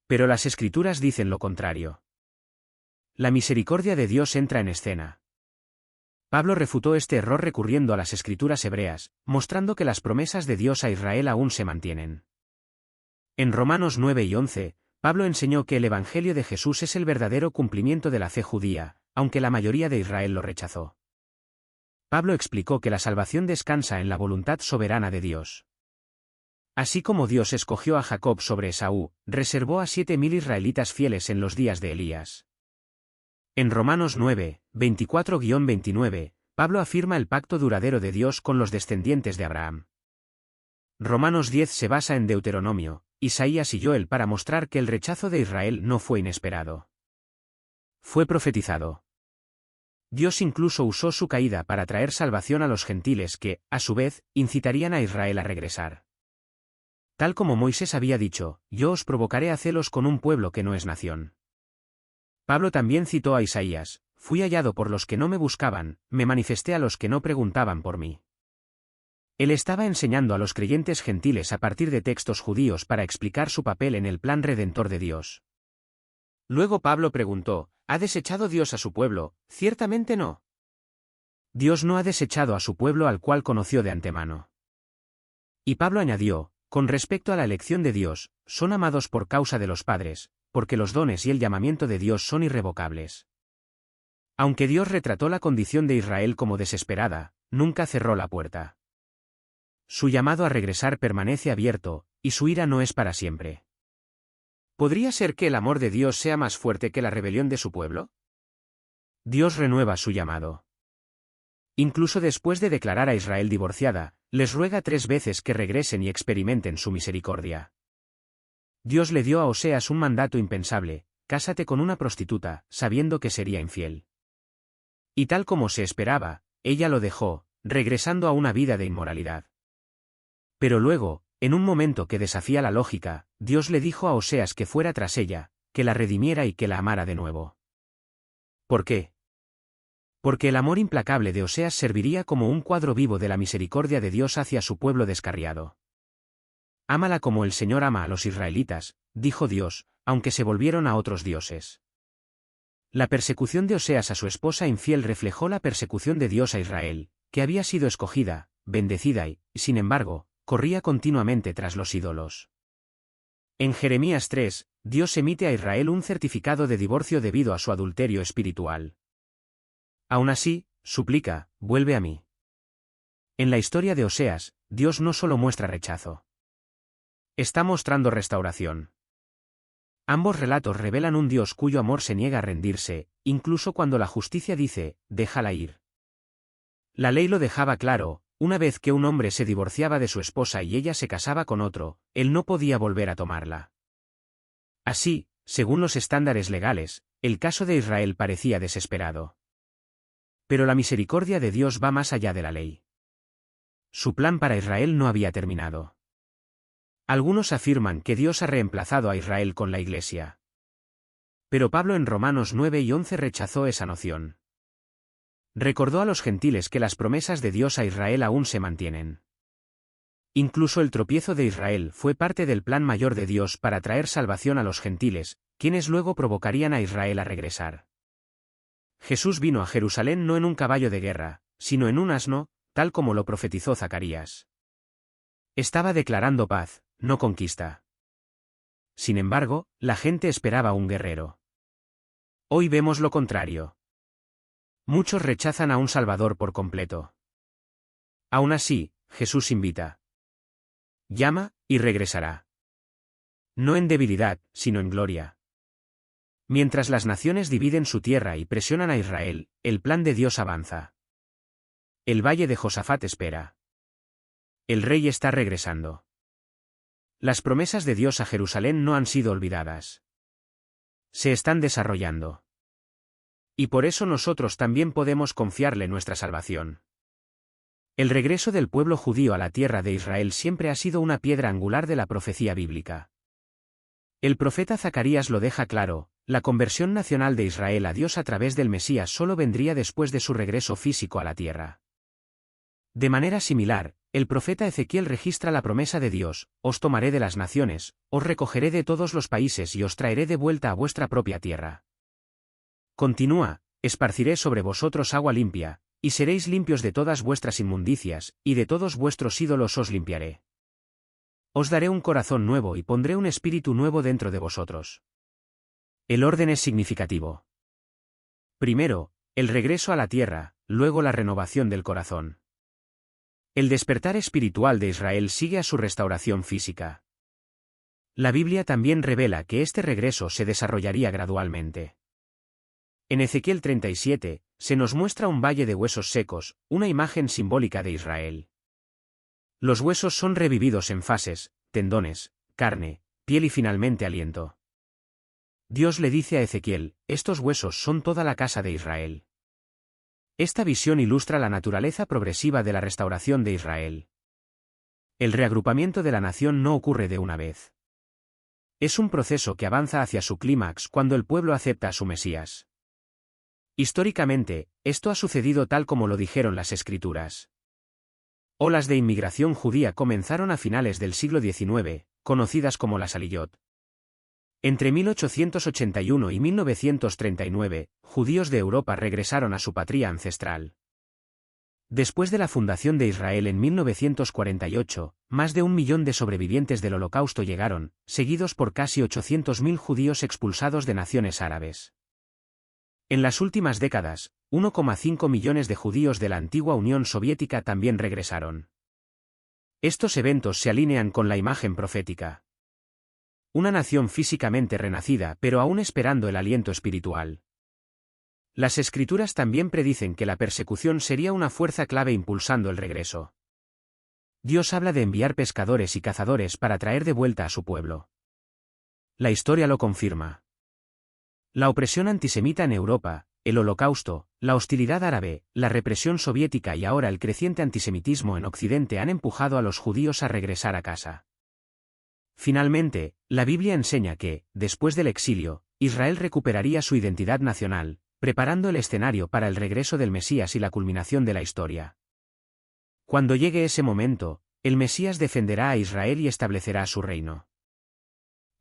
Pero las Escrituras dicen lo contrario. La misericordia de Dios entra en escena. Pablo refutó este error recurriendo a las Escrituras hebreas, mostrando que las promesas de Dios a Israel aún se mantienen. En Romanos 9 y 11, Pablo enseñó que el Evangelio de Jesús es el verdadero cumplimiento de la fe judía, aunque la mayoría de Israel lo rechazó. Pablo explicó que la salvación descansa en la voluntad soberana de Dios. Así como Dios escogió a Jacob sobre Esaú, reservó a 7,000 israelitas fieles en los días de Elías. En Romanos 9, 24-29, Pablo afirma el pacto duradero de Dios con los descendientes de Abraham. Romanos 10 se basa en Deuteronomio, Isaías y Joel para mostrar que el rechazo de Israel no fue inesperado. Fue profetizado. Dios incluso usó su caída para traer salvación a los gentiles que, a su vez, incitarían a Israel a regresar. Tal como Moisés había dicho, yo os provocaré a celos con un pueblo que no es nación. Pablo también citó a Isaías, fui hallado por los que no me buscaban, me manifesté a los que no preguntaban por mí. Él estaba enseñando a los creyentes gentiles a partir de textos judíos para explicar su papel en el plan redentor de Dios. Luego Pablo preguntó, ¿ha desechado Dios a su pueblo? Ciertamente no. Dios no ha desechado a su pueblo al cual conoció de antemano. Y Pablo añadió, con respecto a la elección de Dios, son amados por causa de los padres, porque los dones y el llamamiento de Dios son irrevocables. Aunque Dios retrató la condición de Israel como desesperada, nunca cerró la puerta. Su llamado a regresar permanece abierto, y su ira no es para siempre. ¿Podría ser que el amor de Dios sea más fuerte que la rebelión de su pueblo? Dios renueva su llamado. Incluso después de declarar a Israel divorciada, les ruega 3 veces que regresen y experimenten su misericordia. Dios le dio a Oseas un mandato impensable: cásate con una prostituta, sabiendo que sería infiel. Y tal como se esperaba, ella lo dejó, regresando a una vida de inmoralidad. Pero luego, en un momento que desafía la lógica, Dios le dijo a Oseas que fuera tras ella, que la redimiera y que la amara de nuevo. ¿Por qué? Porque el amor implacable de Oseas serviría como un cuadro vivo de la misericordia de Dios hacia su pueblo descarriado. Ámala como el Señor ama a los israelitas, dijo Dios, aunque se volvieron a otros dioses. La persecución de Oseas a su esposa infiel reflejó la persecución de Dios a Israel, que había sido escogida, bendecida y, sin embargo, corría continuamente tras los ídolos. En Jeremías 3, Dios emite a Israel un certificado de divorcio debido a su adulterio espiritual. Aún así, suplica: vuelve a mí. En la historia de Oseas, Dios no solo muestra rechazo. Está mostrando restauración. Ambos relatos revelan un Dios cuyo amor se niega a rendirse, incluso cuando la justicia dice: déjala ir. La ley lo dejaba claro: una vez que un hombre se divorciaba de su esposa y ella se casaba con otro, él no podía volver a tomarla. Así, según los estándares legales, el caso de Israel parecía desesperado. Pero la misericordia de Dios va más allá de la ley. Su plan para Israel no había terminado. Algunos afirman que Dios ha reemplazado a Israel con la Iglesia. Pero Pablo en Romanos 9 y 11 rechazó esa noción. Recordó a los gentiles que las promesas de Dios a Israel aún se mantienen. Incluso el tropiezo de Israel fue parte del plan mayor de Dios para traer salvación a los gentiles, quienes luego provocarían a Israel a regresar. Jesús vino a Jerusalén no en un caballo de guerra, sino en un asno, tal como lo profetizó Zacarías. Estaba declarando paz, no conquista. Sin embargo, la gente esperaba un guerrero. Hoy vemos lo contrario. Muchos rechazan a un Salvador por completo. Aún así, Jesús invita. Llama, y regresará. No en debilidad, sino en gloria. Mientras las naciones dividen su tierra y presionan a Israel, el plan de Dios avanza. El valle de Josafat espera. El rey está regresando. Las promesas de Dios a Jerusalén no han sido olvidadas. Se están desarrollando. Y por eso nosotros también podemos confiarle nuestra salvación. El regreso del pueblo judío a la tierra de Israel siempre ha sido una piedra angular de la profecía bíblica. El profeta Zacarías lo deja claro: la conversión nacional de Israel a Dios a través del Mesías solo vendría después de su regreso físico a la tierra. De manera similar, el profeta Ezequiel registra la promesa de Dios: os tomaré de las naciones, os recogeré de todos los países y os traeré de vuelta a vuestra propia tierra. Continúa: esparciré sobre vosotros agua limpia, y seréis limpios de todas vuestras inmundicias, y de todos vuestros ídolos os limpiaré. Os daré un corazón nuevo y pondré un espíritu nuevo dentro de vosotros. El orden es significativo. Primero, el regreso a la tierra, luego la renovación del corazón. El despertar espiritual de Israel sigue a su restauración física. La Biblia también revela que este regreso se desarrollaría gradualmente. En Ezequiel 37, se nos muestra un valle de huesos secos, una imagen simbólica de Israel. Los huesos son revividos en fases: tendones, carne, piel y finalmente aliento. Dios le dice a Ezequiel: estos huesos son toda la casa de Israel. Esta visión ilustra la naturaleza progresiva de la restauración de Israel. El reagrupamiento de la nación no ocurre de una vez. Es un proceso que avanza hacia su clímax cuando el pueblo acepta a su Mesías. Históricamente, esto ha sucedido tal como lo dijeron las Escrituras. Olas de inmigración judía comenzaron a finales del siglo XIX, conocidas como las Aliyot. Entre 1881 y 1939, judíos de Europa regresaron a su patria ancestral. Después de la fundación de Israel en 1948, más de 1 millón de sobrevivientes del Holocausto llegaron, seguidos por casi 800.000 judíos expulsados de naciones árabes. En las últimas décadas, 1,5 millones de judíos de la antigua Unión Soviética también regresaron. Estos eventos se alinean con la imagen profética. Una nación físicamente renacida pero aún esperando el aliento espiritual. Las Escrituras también predicen que la persecución sería una fuerza clave impulsando el regreso. Dios habla de enviar pescadores y cazadores para traer de vuelta a su pueblo. La historia lo confirma. La opresión antisemita en Europa, el Holocausto, la hostilidad árabe, la represión soviética y ahora el creciente antisemitismo en Occidente han empujado a los judíos a regresar a casa. Finalmente, la Biblia enseña que, después del exilio, Israel recuperaría su identidad nacional, preparando el escenario para el regreso del Mesías y la culminación de la historia. Cuando llegue ese momento, el Mesías defenderá a Israel y establecerá su reino.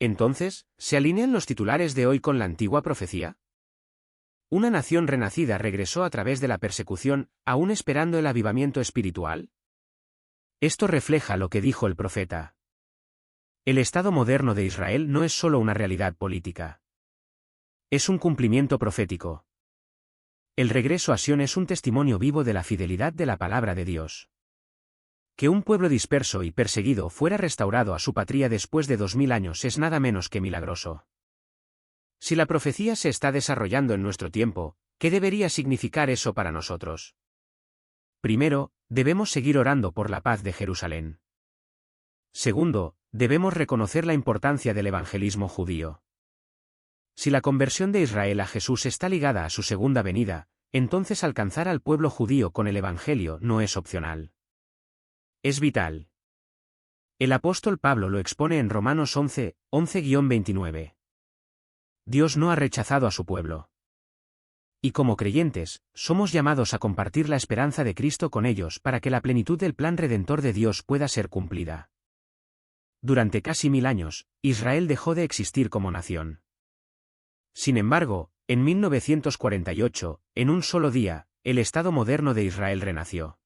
Entonces, ¿se alinean los titulares de hoy con la antigua profecía? ¿Una nación renacida regresó a través de la persecución, aún esperando el avivamiento espiritual? Esto refleja lo que dijo el profeta. El Estado moderno de Israel no es solo una realidad política. Es un cumplimiento profético. El regreso a Sión es un testimonio vivo de la fidelidad de la palabra de Dios. Que un pueblo disperso y perseguido fuera restaurado a su patria después de 2000 años es nada menos que milagroso. Si la profecía se está desarrollando en nuestro tiempo, ¿qué debería significar eso para nosotros? Primero, debemos seguir orando por la paz de Jerusalén. Segundo, debemos reconocer la importancia del evangelismo judío. Si la conversión de Israel a Jesús está ligada a su segunda venida, entonces alcanzar al pueblo judío con el evangelio no es opcional. Es vital. El apóstol Pablo lo expone en Romanos 11, 11-29. Dios no ha rechazado a su pueblo. Y como creyentes, somos llamados a compartir la esperanza de Cristo con ellos para que la plenitud del plan redentor de Dios pueda ser cumplida. Durante casi 1000 años, Israel dejó de existir como nación. Sin embargo, en 1948, en un solo día, el Estado moderno de Israel renació.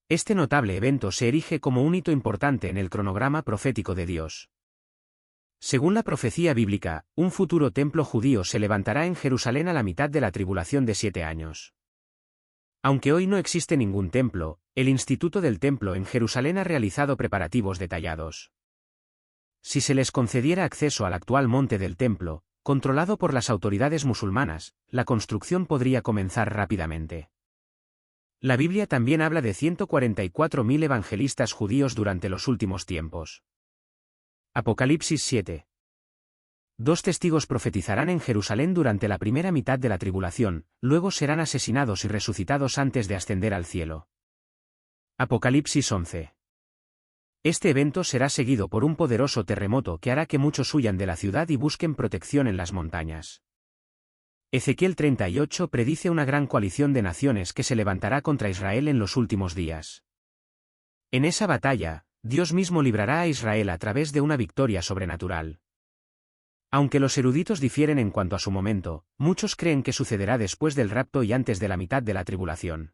Este notable evento se erige como un hito importante en el cronograma profético de Dios. Según la profecía bíblica, un futuro templo judío se levantará en Jerusalén a la mitad de la tribulación de 7 años. Aunque hoy no existe ningún templo, el Instituto del Templo en Jerusalén ha realizado preparativos detallados. Si se les concediera acceso al actual monte del templo, controlado por las autoridades musulmanas, la construcción podría comenzar rápidamente. La Biblia también habla de 144.000 evangelistas judíos durante los últimos tiempos. Apocalipsis 7. 2 testigos profetizarán en Jerusalén durante la primera mitad de la tribulación, luego serán asesinados y resucitados antes de ascender al cielo. Apocalipsis 11. Este evento será seguido por un poderoso terremoto que hará que muchos huyan de la ciudad y busquen protección en las montañas. Ezequiel 38 predice una gran coalición de naciones que se levantará contra Israel en los últimos días. En esa batalla, Dios mismo librará a Israel a través de una victoria sobrenatural. Aunque los eruditos difieren en cuanto a su momento, muchos creen que sucederá después del rapto y antes de la mitad de la tribulación.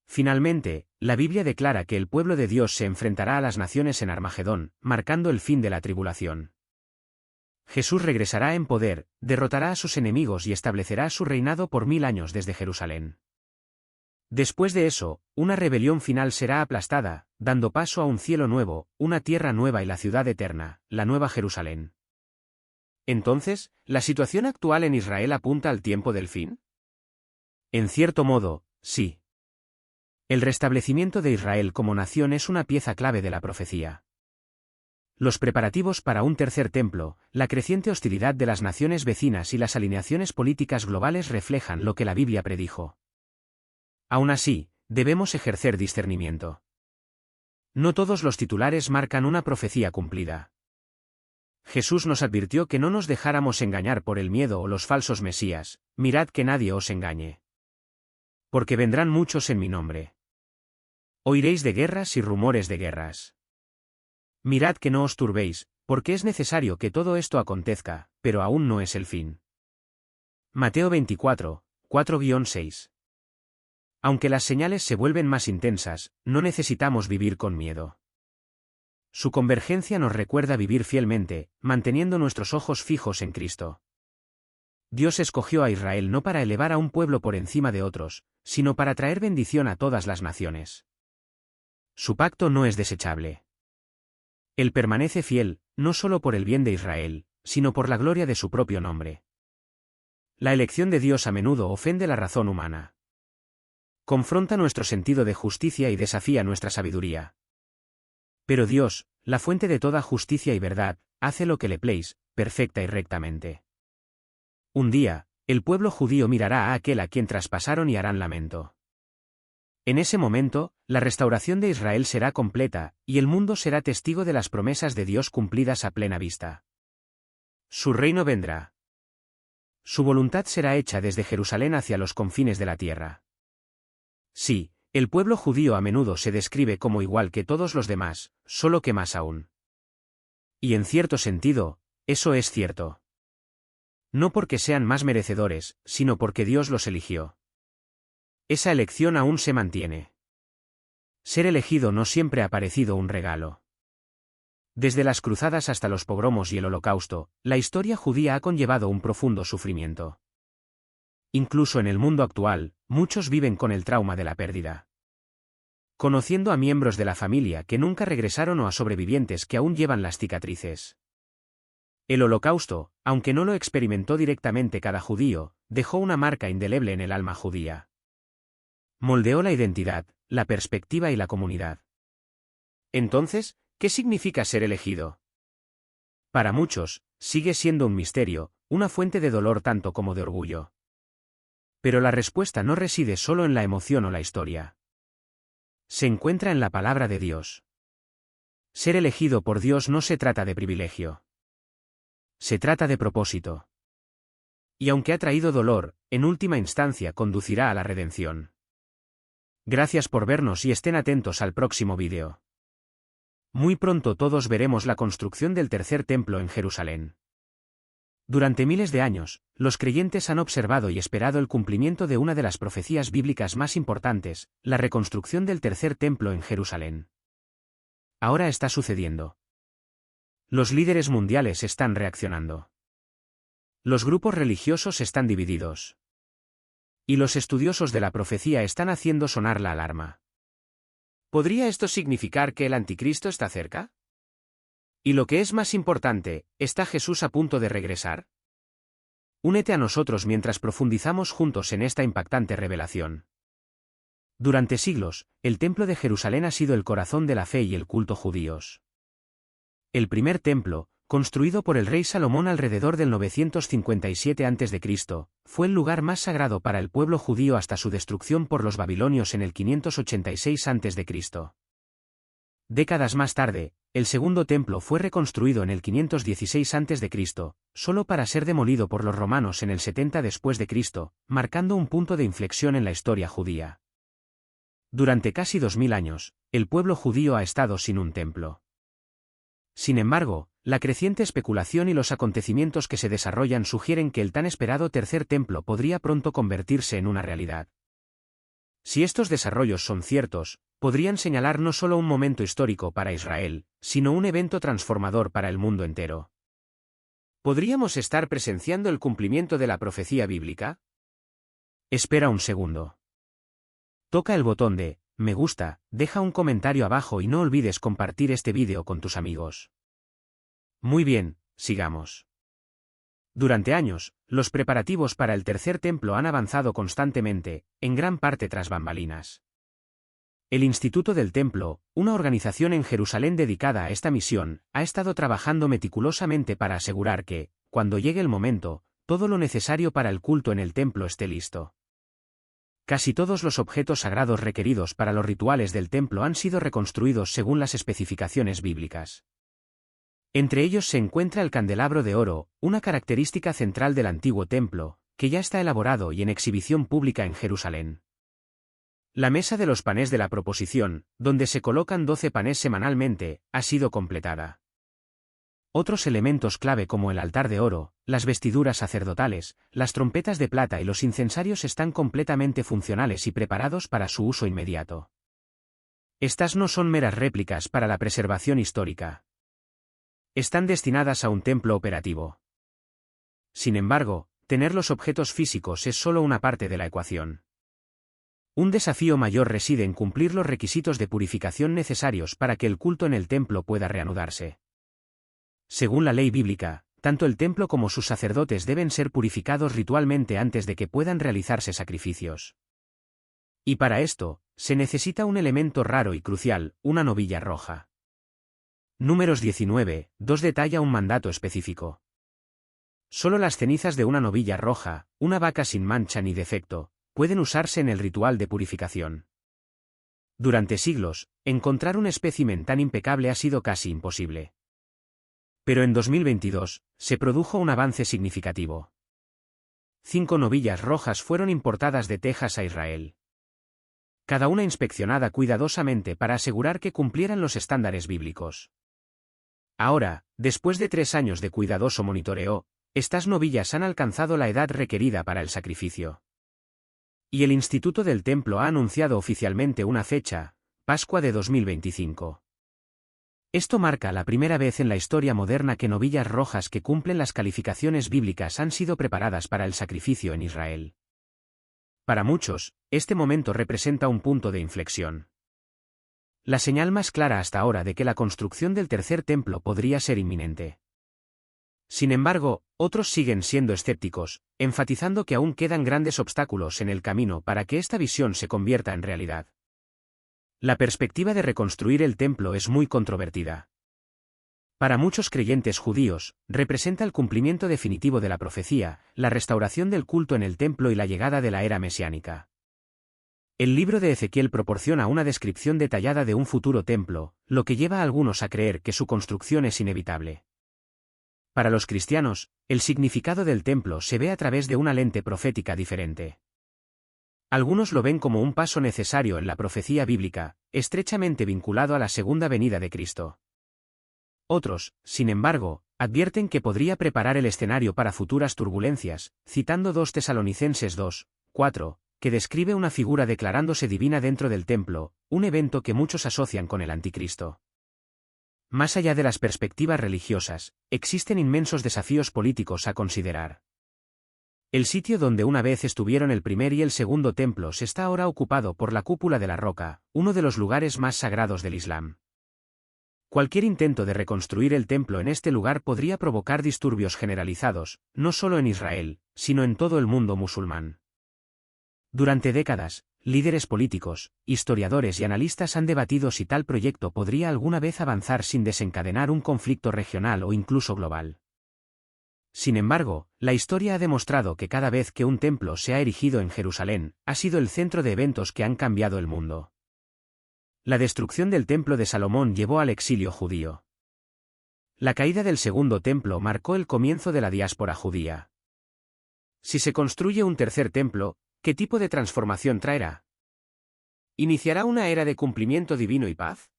Finalmente, la Biblia declara que el pueblo de Dios se enfrentará a las naciones en Armagedón, marcando el fin de la tribulación. Jesús regresará en poder, derrotará a sus enemigos y establecerá su reinado por 1000 años desde Jerusalén. Después de eso, una rebelión final será aplastada, dando paso a un cielo nuevo, una tierra nueva y la ciudad eterna, la Nueva Jerusalén. Entonces, ¿la situación actual en Israel apunta al tiempo del fin? En cierto modo, sí. El restablecimiento de Israel como nación es una pieza clave de la profecía. Los preparativos para un tercer templo, la creciente hostilidad de las naciones vecinas y las alineaciones políticas globales reflejan lo que la Biblia predijo. Aún así, debemos ejercer discernimiento. No todos los titulares marcan una profecía cumplida. Jesús nos advirtió que no nos dejáramos engañar por el miedo o los falsos mesías, mirad que nadie os engañe. Porque vendrán muchos en mi nombre. Oiréis de guerras y rumores de guerras. Mirad que no os turbéis, porque es necesario que todo esto acontezca, pero aún no es el fin. Mateo 24, 4-6. Aunque las señales se vuelven más intensas, no necesitamos vivir con miedo. Su convergencia nos recuerda vivir fielmente, manteniendo nuestros ojos fijos en Cristo. Dios escogió a Israel no para elevar a un pueblo por encima de otros, sino para traer bendición a todas las naciones. Su pacto no es desechable. Él permanece fiel, no solo por el bien de Israel, sino por la gloria de su propio nombre. La elección de Dios a menudo ofende la razón humana. Confronta nuestro sentido de justicia y desafía nuestra sabiduría. Pero Dios, la fuente de toda justicia y verdad, hace lo que le place, perfecta y rectamente. Un día, el pueblo judío mirará a aquel a quien traspasaron y harán lamento. En ese momento, la restauración de Israel será completa, y el mundo será testigo de las promesas de Dios cumplidas a plena vista. Su reino vendrá. Su voluntad será hecha desde Jerusalén hacia los confines de la tierra. Sí, el pueblo judío a menudo se describe como igual que todos los demás, solo que más aún. Y en cierto sentido, eso es cierto. No porque sean más merecedores, sino porque Dios los eligió. Esa elección aún se mantiene. Ser elegido no siempre ha parecido un regalo. Desde las cruzadas hasta los pogromos y el Holocausto, la historia judía ha conllevado un profundo sufrimiento. Incluso en el mundo actual, muchos viven con el trauma de la pérdida. Conociendo a miembros de la familia que nunca regresaron o a sobrevivientes que aún llevan las cicatrices. El Holocausto, aunque no lo experimentó directamente cada judío, dejó una marca indeleble en el alma judía. Moldeó la identidad, la perspectiva y la comunidad. Entonces, ¿qué significa ser elegido? Para muchos, sigue siendo un misterio, una fuente de dolor tanto como de orgullo. Pero la respuesta no reside solo en la emoción o la historia. Se encuentra en la palabra de Dios. Ser elegido por Dios no se trata de privilegio. Se trata de propósito. Y aunque ha traído dolor, en última instancia conducirá a la redención. Gracias por vernos y estén atentos al próximo vídeo. Muy pronto todos veremos la construcción del tercer templo en Jerusalén. Durante miles de años, los creyentes han observado y esperado el cumplimiento de una de las profecías bíblicas más importantes, la reconstrucción del tercer templo en Jerusalén. Ahora está sucediendo. Los líderes mundiales están reaccionando. Los grupos religiosos están divididos. Y los estudiosos de la profecía están haciendo sonar la alarma. ¿Podría esto significar que el anticristo está cerca? Y lo que es más importante, ¿está Jesús a punto de regresar? Únete a nosotros mientras profundizamos juntos en esta impactante revelación. Durante siglos, el Templo de Jerusalén ha sido el corazón de la fe y el culto judíos. El primer templo, construido por el rey Salomón alrededor del 957 a.C., fue el lugar más sagrado para el pueblo judío hasta su destrucción por los babilonios en el 586 a.C. Décadas más tarde, el segundo templo fue reconstruido en el 516 a.C., solo para ser demolido por los romanos en el 70 después de Cristo, marcando un punto de inflexión en la historia judía. Durante casi 2000 años, el pueblo judío ha estado sin un templo. Sin embargo, la creciente especulación y los acontecimientos que se desarrollan sugieren que el tan esperado tercer templo podría pronto convertirse en una realidad. Si estos desarrollos son ciertos, podrían señalar no solo un momento histórico para Israel, sino un evento transformador para el mundo entero. ¿Podríamos estar presenciando el cumplimiento de la profecía bíblica? Espera un segundo. Toca el botón de me gusta, deja un comentario abajo y no olvides compartir este vídeo con tus amigos. Muy bien, sigamos. Durante años, los preparativos para el tercer templo han avanzado constantemente, en gran parte tras bambalinas. El Instituto del Templo, una organización en Jerusalén dedicada a esta misión, ha estado trabajando meticulosamente para asegurar que, cuando llegue el momento, todo lo necesario para el culto en el templo esté listo. Casi todos los objetos sagrados requeridos para los rituales del templo han sido reconstruidos según las especificaciones bíblicas. Entre ellos se encuentra el candelabro de oro, una característica central del antiguo templo, que ya está elaborado y en exhibición pública en Jerusalén. La mesa de los panes de la proposición, donde se colocan 12 panes semanalmente, ha sido completada. Otros elementos clave como el altar de oro, las vestiduras sacerdotales, las trompetas de plata y los incensarios están completamente funcionales y preparados para su uso inmediato. Estas no son meras réplicas para la preservación histórica. Están destinadas a un templo operativo. Sin embargo, tener los objetos físicos es solo una parte de la ecuación. Un desafío mayor reside en cumplir los requisitos de purificación necesarios para que el culto en el templo pueda reanudarse. Según la ley bíblica, tanto el templo como sus sacerdotes deben ser purificados ritualmente antes de que puedan realizarse sacrificios. Y para esto, se necesita un elemento raro y crucial, una novilla roja. Números 19:2 detalla un mandato específico. Solo las cenizas de una novilla roja, una vaca sin mancha ni defecto, pueden usarse en el ritual de purificación. Durante siglos, encontrar un espécimen tan impecable ha sido casi imposible. Pero en 2022, se produjo un avance significativo. 5 novillas rojas fueron importadas de Texas a Israel. Cada una inspeccionada cuidadosamente para asegurar que cumplieran los estándares bíblicos. Ahora, después de 3 años de cuidadoso monitoreo, estas novillas han alcanzado la edad requerida para el sacrificio. Y el Instituto del Templo ha anunciado oficialmente una fecha, Pascua de 2025. Esto marca la primera vez en la historia moderna que novillas rojas que cumplen las calificaciones bíblicas han sido preparadas para el sacrificio en Israel. Para muchos, este momento representa un punto de inflexión. La señal más clara hasta ahora de que la construcción del tercer templo podría ser inminente. Sin embargo, otros siguen siendo escépticos, enfatizando que aún quedan grandes obstáculos en el camino para que esta visión se convierta en realidad. La perspectiva de reconstruir el templo es muy controvertida. Para muchos creyentes judíos, representa el cumplimiento definitivo de la profecía, la restauración del culto en el templo y la llegada de la era mesiánica. El libro de Ezequiel proporciona una descripción detallada de un futuro templo, lo que lleva a algunos a creer que su construcción es inevitable. Para los cristianos, el significado del templo se ve a través de una lente profética diferente. Algunos lo ven como un paso necesario en la profecía bíblica, estrechamente vinculado a la segunda venida de Cristo. Otros, sin embargo, advierten que podría preparar el escenario para futuras turbulencias, citando 2 Tesalonicenses 2:4, que describe una figura declarándose divina dentro del templo, un evento que muchos asocian con el anticristo. Más allá de las perspectivas religiosas, existen inmensos desafíos políticos a considerar. El sitio donde una vez estuvieron el primer y el segundo templos está ahora ocupado por la Cúpula de la Roca, uno de los lugares más sagrados del Islam. Cualquier intento de reconstruir el templo en este lugar podría provocar disturbios generalizados, no solo en Israel, sino en todo el mundo musulmán. Durante décadas, líderes políticos, historiadores y analistas han debatido si tal proyecto podría alguna vez avanzar sin desencadenar un conflicto regional o incluso global. Sin embargo, la historia ha demostrado que cada vez que un templo se ha erigido en Jerusalén, ha sido el centro de eventos que han cambiado el mundo. La destrucción del templo de Salomón llevó al exilio judío. La caída del segundo templo marcó el comienzo de la diáspora judía. Si se construye un tercer templo, ¿qué tipo de transformación traerá? ¿Iniciará una era de cumplimiento divino y paz?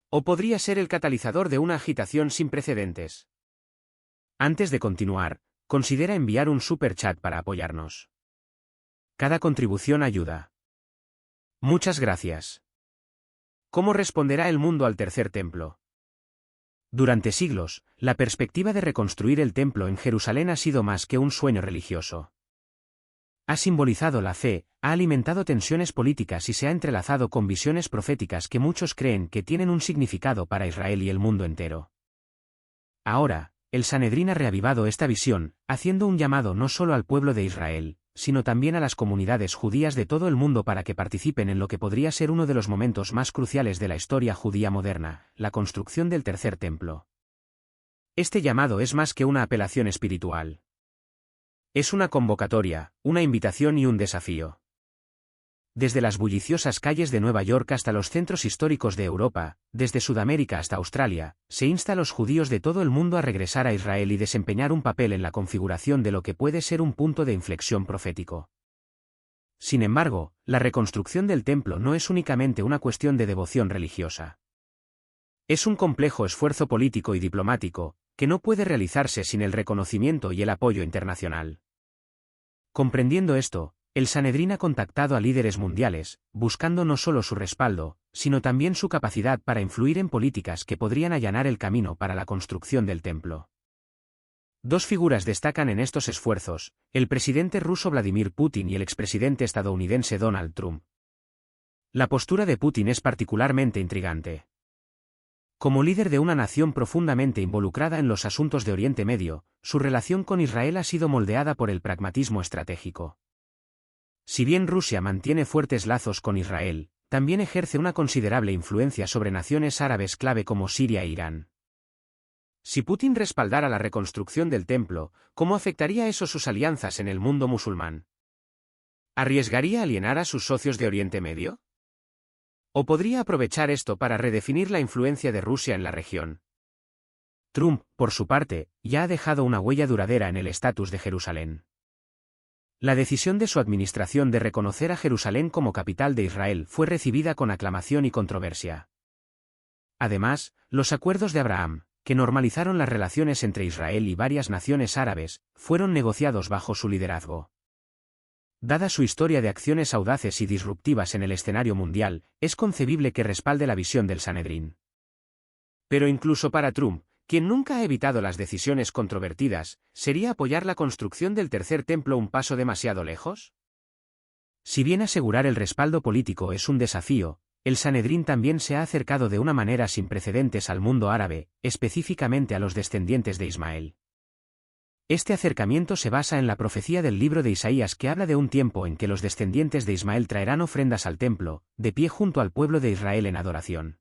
¿O podría ser el catalizador de una agitación sin precedentes? Antes de continuar, considera enviar un super chat para apoyarnos. Cada contribución ayuda. Muchas gracias. ¿Cómo responderá el mundo al tercer templo? Durante siglos, la perspectiva de reconstruir el templo en Jerusalén ha sido más que un sueño religioso. Ha simbolizado la fe, ha alimentado tensiones políticas y se ha entrelazado con visiones proféticas que muchos creen que tienen un significado para Israel y el mundo entero. Ahora, el Sanedrín ha reavivado esta visión, haciendo un llamado no solo al pueblo de Israel, sino también a las comunidades judías de todo el mundo para que participen en lo que podría ser uno de los momentos más cruciales de la historia judía moderna, la construcción del tercer templo. Este llamado es más que una apelación espiritual. Es una convocatoria, una invitación y un desafío. Desde las bulliciosas calles de Nueva York hasta los centros históricos de Europa, desde Sudamérica hasta Australia, se insta a los judíos de todo el mundo a regresar a Israel y desempeñar un papel en la configuración de lo que puede ser un punto de inflexión profético. Sin embargo, la reconstrucción del templo no es únicamente una cuestión de devoción religiosa. Es un complejo esfuerzo político y diplomático, que no puede realizarse sin el reconocimiento y el apoyo internacional. Comprendiendo esto, el Sanedrín ha contactado a líderes mundiales, buscando no solo su respaldo, sino también su capacidad para influir en políticas que podrían allanar el camino para la construcción del templo. Dos figuras destacan en estos esfuerzos, el presidente ruso Vladimir Putin y el expresidente estadounidense Donald Trump. La postura de Putin es particularmente intrigante. Como líder de una nación profundamente involucrada en los asuntos de Oriente Medio, su relación con Israel ha sido moldeada por el pragmatismo estratégico. Si bien Rusia mantiene fuertes lazos con Israel, también ejerce una considerable influencia sobre naciones árabes clave como Siria e Irán. Si Putin respaldara la reconstrucción del templo, ¿cómo afectaría eso sus alianzas en el mundo musulmán? ¿Arriesgaría alienar a sus socios de Oriente Medio? ¿O podría aprovechar esto para redefinir la influencia de Rusia en la región? Trump, por su parte, ya ha dejado una huella duradera en el estatus de Jerusalén. La decisión de su administración de reconocer a Jerusalén como capital de Israel fue recibida con aclamación y controversia. Además, los acuerdos de Abraham, que normalizaron las relaciones entre Israel y varias naciones árabes, fueron negociados bajo su liderazgo. Dada su historia de acciones audaces y disruptivas en el escenario mundial, es concebible que respalde la visión del Sanedrín. Pero incluso para Trump, quien nunca ha evitado las decisiones controvertidas, ¿sería apoyar la construcción del tercer templo un paso demasiado lejos? Si bien asegurar el respaldo político es un desafío, el Sanedrín también se ha acercado de una manera sin precedentes al mundo árabe, específicamente a los descendientes de Ismael. Este acercamiento se basa en la profecía del libro de Isaías que habla de un tiempo en que los descendientes de Ismael traerán ofrendas al templo, de pie junto al pueblo de Israel en adoración.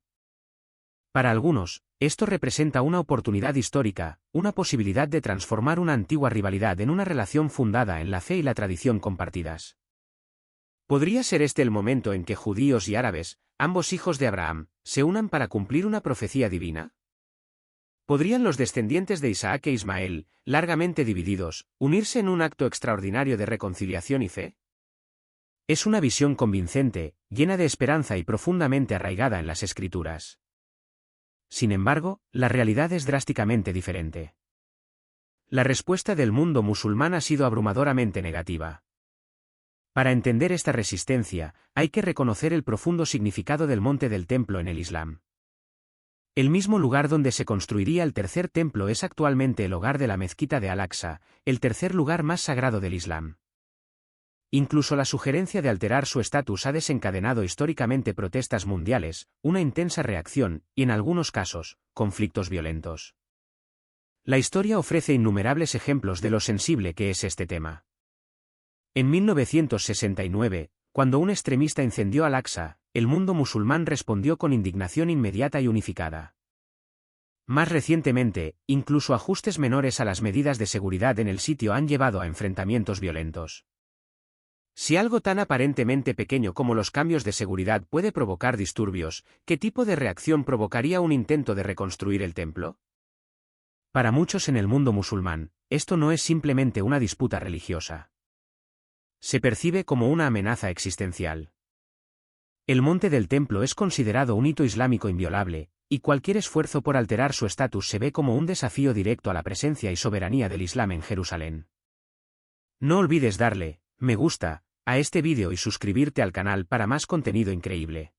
Para algunos, esto representa una oportunidad histórica, una posibilidad de transformar una antigua rivalidad en una relación fundada en la fe y la tradición compartidas. ¿Podría ser este el momento en que judíos y árabes, ambos hijos de Abraham, se unan para cumplir una profecía divina? ¿Podrían los descendientes de Isaac e Ismael, largamente divididos, unirse en un acto extraordinario de reconciliación y fe? Es una visión convincente, llena de esperanza y profundamente arraigada en las Escrituras. Sin embargo, la realidad es drásticamente diferente. La respuesta del mundo musulmán ha sido abrumadoramente negativa. Para entender esta resistencia, hay que reconocer el profundo significado del monte del templo en el Islam. El mismo lugar donde se construiría el tercer templo es actualmente el hogar de la mezquita de Al-Aqsa, el tercer lugar más sagrado del Islam. Incluso la sugerencia de alterar su estatus ha desencadenado históricamente protestas mundiales, una intensa reacción, y en algunos casos, conflictos violentos. La historia ofrece innumerables ejemplos de lo sensible que es este tema. En 1969, cuando un extremista incendió Al-Aqsa, el mundo musulmán respondió con indignación inmediata y unificada. Más recientemente, incluso ajustes menores a las medidas de seguridad en el sitio han llevado a enfrentamientos violentos. Si algo tan aparentemente pequeño como los cambios de seguridad puede provocar disturbios, ¿qué tipo de reacción provocaría un intento de reconstruir el templo? Para muchos en el mundo musulmán, esto no es simplemente una disputa religiosa. Se percibe como una amenaza existencial. El monte del templo es considerado un hito islámico inviolable, y cualquier esfuerzo por alterar su estatus se ve como un desafío directo a la presencia y soberanía del Islam en Jerusalén. No olvides darle me gusta a este vídeo y suscribirte al canal para más contenido increíble.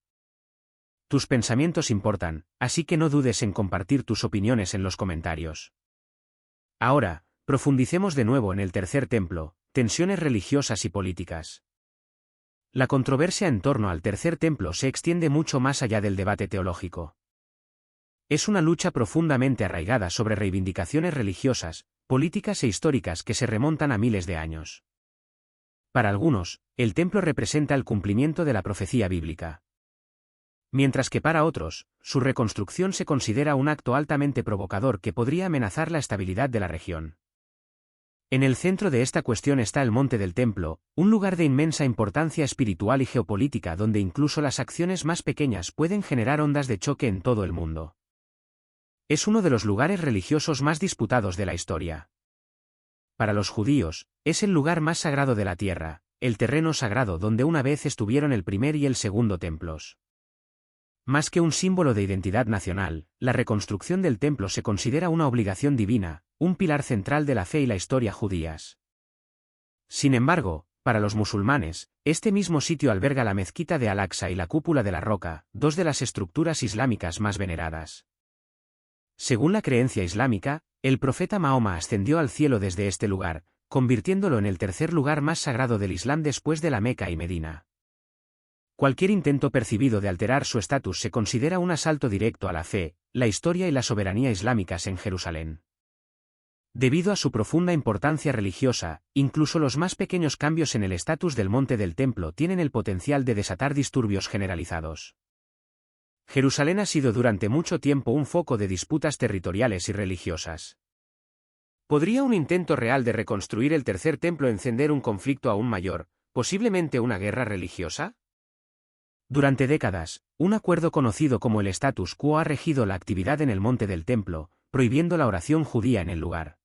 Tus pensamientos importan, así que no dudes en compartir tus opiniones en los comentarios. Ahora, profundicemos de nuevo en el tercer templo, tensiones religiosas y políticas. La controversia en torno al tercer templo se extiende mucho más allá del debate teológico. Es una lucha profundamente arraigada sobre reivindicaciones religiosas, políticas e históricas que se remontan a miles de años. Para algunos, el templo representa el cumplimiento de la profecía bíblica. Mientras que para otros, su reconstrucción se considera un acto altamente provocador que podría amenazar la estabilidad de la región. En el centro de esta cuestión está el monte del templo, un lugar de inmensa importancia espiritual y geopolítica donde incluso las acciones más pequeñas pueden generar ondas de choque en todo el mundo. Es uno de los lugares religiosos más disputados de la historia. Para los judíos, es el lugar más sagrado de la tierra, el terreno sagrado donde una vez estuvieron el primer y el segundo templos. Más que un símbolo de identidad nacional, la reconstrucción del templo se considera una obligación divina, un pilar central de la fe y la historia judías. Sin embargo, para los musulmanes, este mismo sitio alberga la mezquita de Al-Aqsa y la cúpula de la Roca, dos de las estructuras islámicas más veneradas. Según la creencia islámica, el profeta Mahoma ascendió al cielo desde este lugar, convirtiéndolo en el tercer lugar más sagrado del Islam después de la Meca y Medina. Cualquier intento percibido de alterar su estatus se considera un asalto directo a la fe, la historia y la soberanía islámicas en Jerusalén. Debido a su profunda importancia religiosa, incluso los más pequeños cambios en el estatus del monte del templo tienen el potencial de desatar disturbios generalizados. Jerusalén ha sido durante mucho tiempo un foco de disputas territoriales y religiosas. ¿Podría un intento real de reconstruir el tercer templo encender un conflicto aún mayor, posiblemente una guerra religiosa? Durante décadas, un acuerdo conocido como el status quo ha regido la actividad en el monte del templo, prohibiendo la oración judía en el lugar.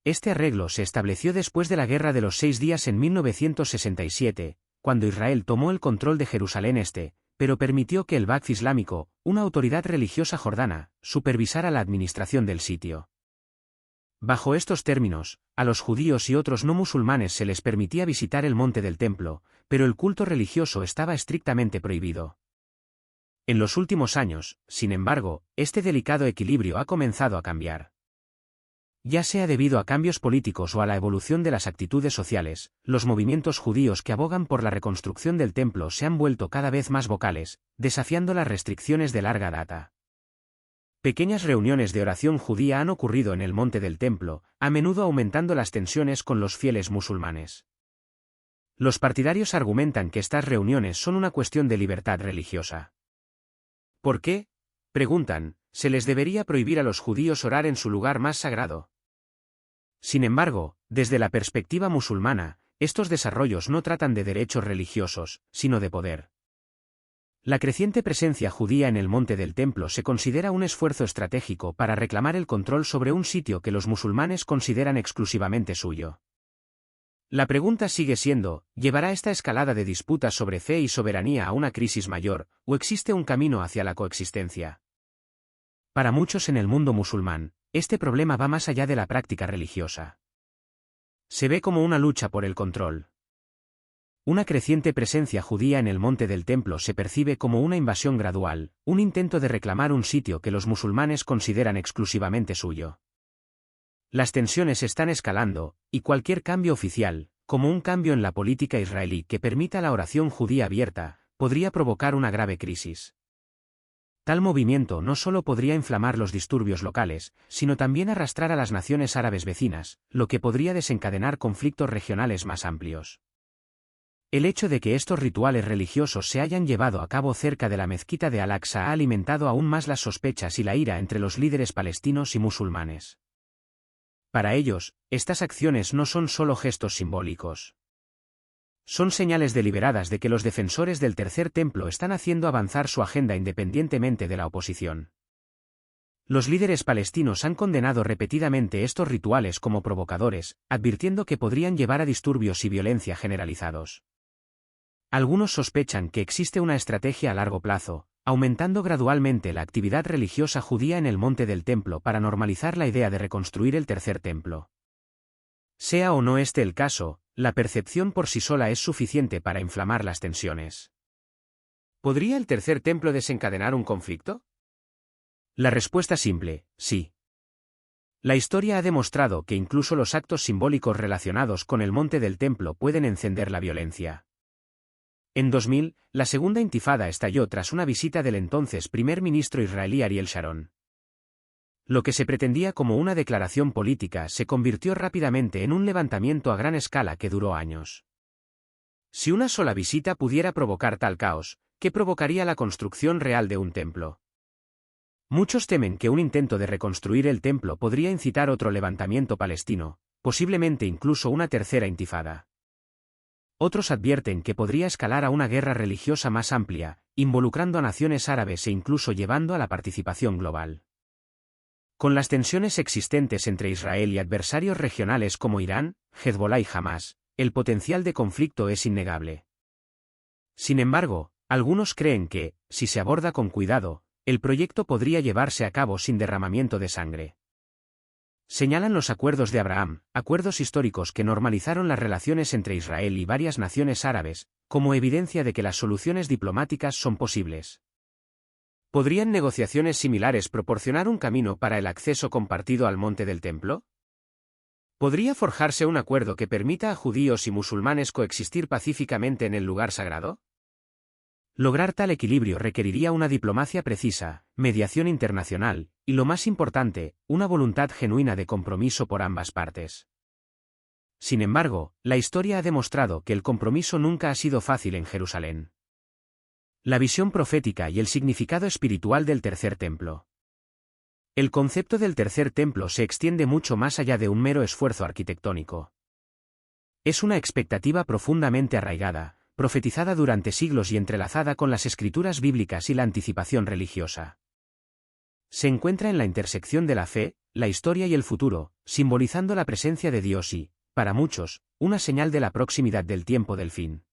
Este arreglo se estableció después de la Guerra de los 6 Días en 1967, cuando Israel tomó el control de Jerusalén Este, pero permitió que el Waqf islámico, una autoridad religiosa jordana, supervisara la administración del sitio. Bajo estos términos, a los judíos y otros no musulmanes se les permitía visitar el monte del templo, pero el culto religioso estaba estrictamente prohibido. En los últimos años, sin embargo, este delicado equilibrio ha comenzado a cambiar. Ya sea debido a cambios políticos o a la evolución de las actitudes sociales, los movimientos judíos que abogan por la reconstrucción del templo se han vuelto cada vez más vocales, desafiando las restricciones de larga data. Pequeñas reuniones de oración judía han ocurrido en el monte del templo, a menudo aumentando las tensiones con los fieles musulmanes. Los partidarios argumentan que estas reuniones son una cuestión de libertad religiosa. ¿Por qué? Preguntan, ¿se les debería prohibir a los judíos orar en su lugar más sagrado? Sin embargo, desde la perspectiva musulmana, estos desarrollos no tratan de derechos religiosos, sino de poder. La creciente presencia judía en el monte del templo se considera un esfuerzo estratégico para reclamar el control sobre un sitio que los musulmanes consideran exclusivamente suyo. La pregunta sigue siendo, ¿llevará esta escalada de disputas sobre fe y soberanía a una crisis mayor, o existe un camino hacia la coexistencia? Para muchos en el mundo musulmán, este problema va más allá de la práctica religiosa. Se ve como una lucha por el control. Una creciente presencia judía en el monte del templo se percibe como una invasión gradual, un intento de reclamar un sitio que los musulmanes consideran exclusivamente suyo. Las tensiones están escalando, y cualquier cambio oficial, como un cambio en la política israelí que permita la oración judía abierta, podría provocar una grave crisis. Tal movimiento no solo podría inflamar los disturbios locales, sino también arrastrar a las naciones árabes vecinas, lo que podría desencadenar conflictos regionales más amplios. El hecho de que estos rituales religiosos se hayan llevado a cabo cerca de la mezquita de Al-Aqsa ha alimentado aún más las sospechas y la ira entre los líderes palestinos y musulmanes. Para ellos, estas acciones no son solo gestos simbólicos. Son señales deliberadas de que los defensores del tercer templo están haciendo avanzar su agenda independientemente de la oposición. Los líderes palestinos han condenado repetidamente estos rituales como provocadores, advirtiendo que podrían llevar a disturbios y violencia generalizados. Algunos sospechan que existe una estrategia a largo plazo, aumentando gradualmente la actividad religiosa judía en el monte del templo para normalizar la idea de reconstruir el tercer templo. Sea o no este el caso, la percepción por sí sola es suficiente para inflamar las tensiones. ¿Podría el tercer templo desencadenar un conflicto? La respuesta simple, sí. La historia ha demostrado que incluso los actos simbólicos relacionados con el monte del templo pueden encender la violencia. En 2000, la segunda intifada estalló tras una visita del entonces primer ministro israelí Ariel Sharon. Lo que se pretendía como una declaración política se convirtió rápidamente en un levantamiento a gran escala que duró años. Si una sola visita pudiera provocar tal caos, ¿qué provocaría la construcción real de un templo? Muchos temen que un intento de reconstruir el templo podría incitar otro levantamiento palestino, posiblemente incluso una tercera intifada. Otros advierten que podría escalar a una guerra religiosa más amplia, involucrando a naciones árabes e incluso llevando a la participación global. Con las tensiones existentes entre Israel y adversarios regionales como Irán, Hezbollah y Hamás, el potencial de conflicto es innegable. Sin embargo, algunos creen que, si se aborda con cuidado, el proyecto podría llevarse a cabo sin derramamiento de sangre. Señalan los acuerdos de Abraham, acuerdos históricos que normalizaron las relaciones entre Israel y varias naciones árabes, como evidencia de que las soluciones diplomáticas son posibles. ¿Podrían negociaciones similares proporcionar un camino para el acceso compartido al monte del templo? ¿Podría forjarse un acuerdo que permita a judíos y musulmanes coexistir pacíficamente en el lugar sagrado? Lograr tal equilibrio requeriría una diplomacia precisa, mediación internacional, y lo más importante, una voluntad genuina de compromiso por ambas partes. Sin embargo, la historia ha demostrado que el compromiso nunca ha sido fácil en Jerusalén. La visión profética y el significado espiritual del tercer templo. El concepto del tercer templo se extiende mucho más allá de un mero esfuerzo arquitectónico. Es una expectativa profundamente arraigada, profetizada durante siglos y entrelazada con las escrituras bíblicas y la anticipación religiosa. Se encuentra en la intersección de la fe, la historia y el futuro, simbolizando la presencia de Dios y, para muchos, una señal de la proximidad del tiempo del fin.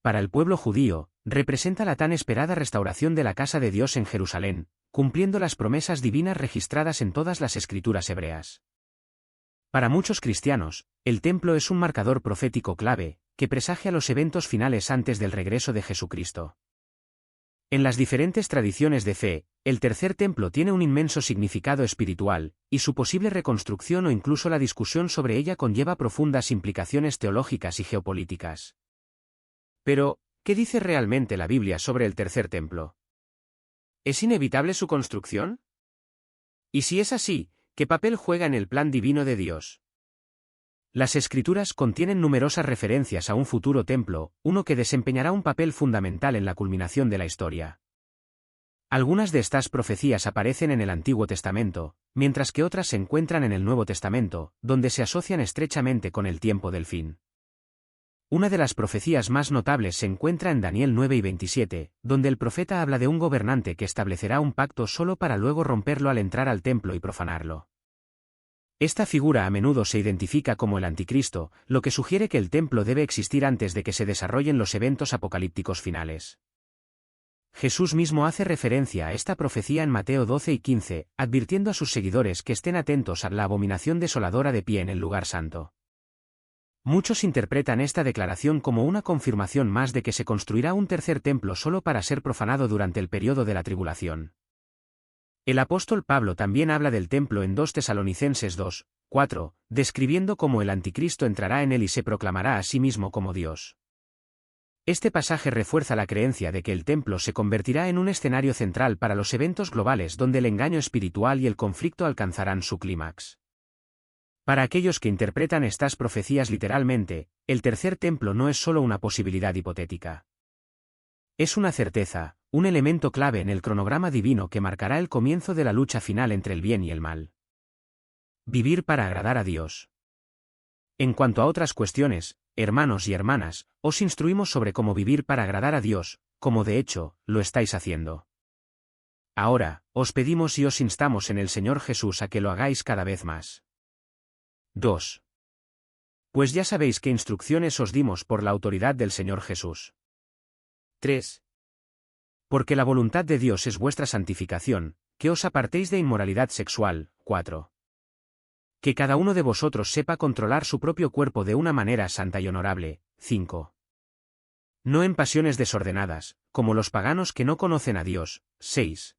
Para el pueblo judío, representa la tan esperada restauración de la casa de Dios en Jerusalén, cumpliendo las promesas divinas registradas en todas las escrituras hebreas. Para muchos cristianos, el templo es un marcador profético clave, que presagia los eventos finales antes del regreso de Jesucristo. En las diferentes tradiciones de fe, el tercer templo tiene un inmenso significado espiritual, y su posible reconstrucción o incluso la discusión sobre ella conlleva profundas implicaciones teológicas y geopolíticas. Pero, ¿qué dice realmente la Biblia sobre el tercer templo? ¿Es inevitable su construcción? Y si es así, ¿qué papel juega en el plan divino de Dios? Las Escrituras contienen numerosas referencias a un futuro templo, uno que desempeñará un papel fundamental en la culminación de la historia. Algunas de estas profecías aparecen en el Antiguo Testamento, mientras que otras se encuentran en el Nuevo Testamento, donde se asocian estrechamente con el tiempo del fin. Una de las profecías más notables se encuentra en Daniel 9 y 27, donde el profeta habla de un gobernante que establecerá un pacto solo para luego romperlo al entrar al templo y profanarlo. Esta figura a menudo se identifica como el anticristo, lo que sugiere que el templo debe existir antes de que se desarrollen los eventos apocalípticos finales. Jesús mismo hace referencia a esta profecía en Mateo 12 y 15, advirtiendo a sus seguidores que estén atentos a la abominación desoladora de pie en el lugar santo. Muchos interpretan esta declaración como una confirmación más de que se construirá un tercer templo solo para ser profanado durante el periodo de la tribulación. El apóstol Pablo también habla del templo en 2 Tesalonicenses 2, 4, describiendo cómo el anticristo entrará en él y se proclamará a sí mismo como Dios. Este pasaje refuerza la creencia de que el templo se convertirá en un escenario central para los eventos globales donde el engaño espiritual y el conflicto alcanzarán su clímax. Para aquellos que interpretan estas profecías literalmente, el tercer templo no es solo una posibilidad hipotética. Es una certeza, un elemento clave en el cronograma divino que marcará el comienzo de la lucha final entre el bien y el mal. Vivir para agradar a Dios. En cuanto a otras cuestiones, hermanos y hermanas, os instruimos sobre cómo vivir para agradar a Dios, como de hecho, lo estáis haciendo. Ahora, os pedimos y os instamos en el Señor Jesús a que lo hagáis cada vez más. 2. Pues ya sabéis qué instrucciones os dimos por la autoridad del Señor Jesús. 3. Porque la voluntad de Dios es vuestra santificación, que os apartéis de inmoralidad sexual. 4. Que cada uno de vosotros sepa controlar su propio cuerpo de una manera santa y honorable. 5. No en pasiones desordenadas, como los paganos que no conocen a Dios. 6.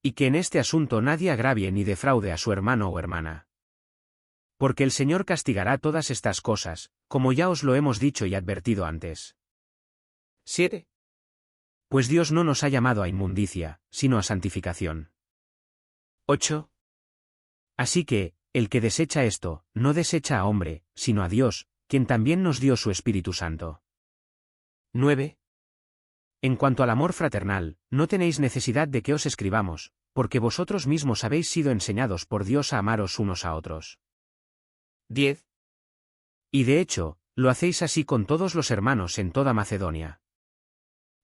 Y que en este asunto nadie agravie ni defraude a su hermano o hermana. Porque el Señor castigará todas estas cosas, como ya os lo hemos dicho y advertido antes. 7. Pues Dios no nos ha llamado a inmundicia, sino a santificación. 8. Así que, el que desecha esto, no desecha a hombre, sino a Dios, quien también nos dio su Espíritu Santo. 9. En cuanto al amor fraternal, no tenéis necesidad de que os escribamos, porque vosotros mismos habéis sido enseñados por Dios a amaros unos a otros. 10. Y de hecho, lo hacéis así con todos los hermanos en toda Macedonia.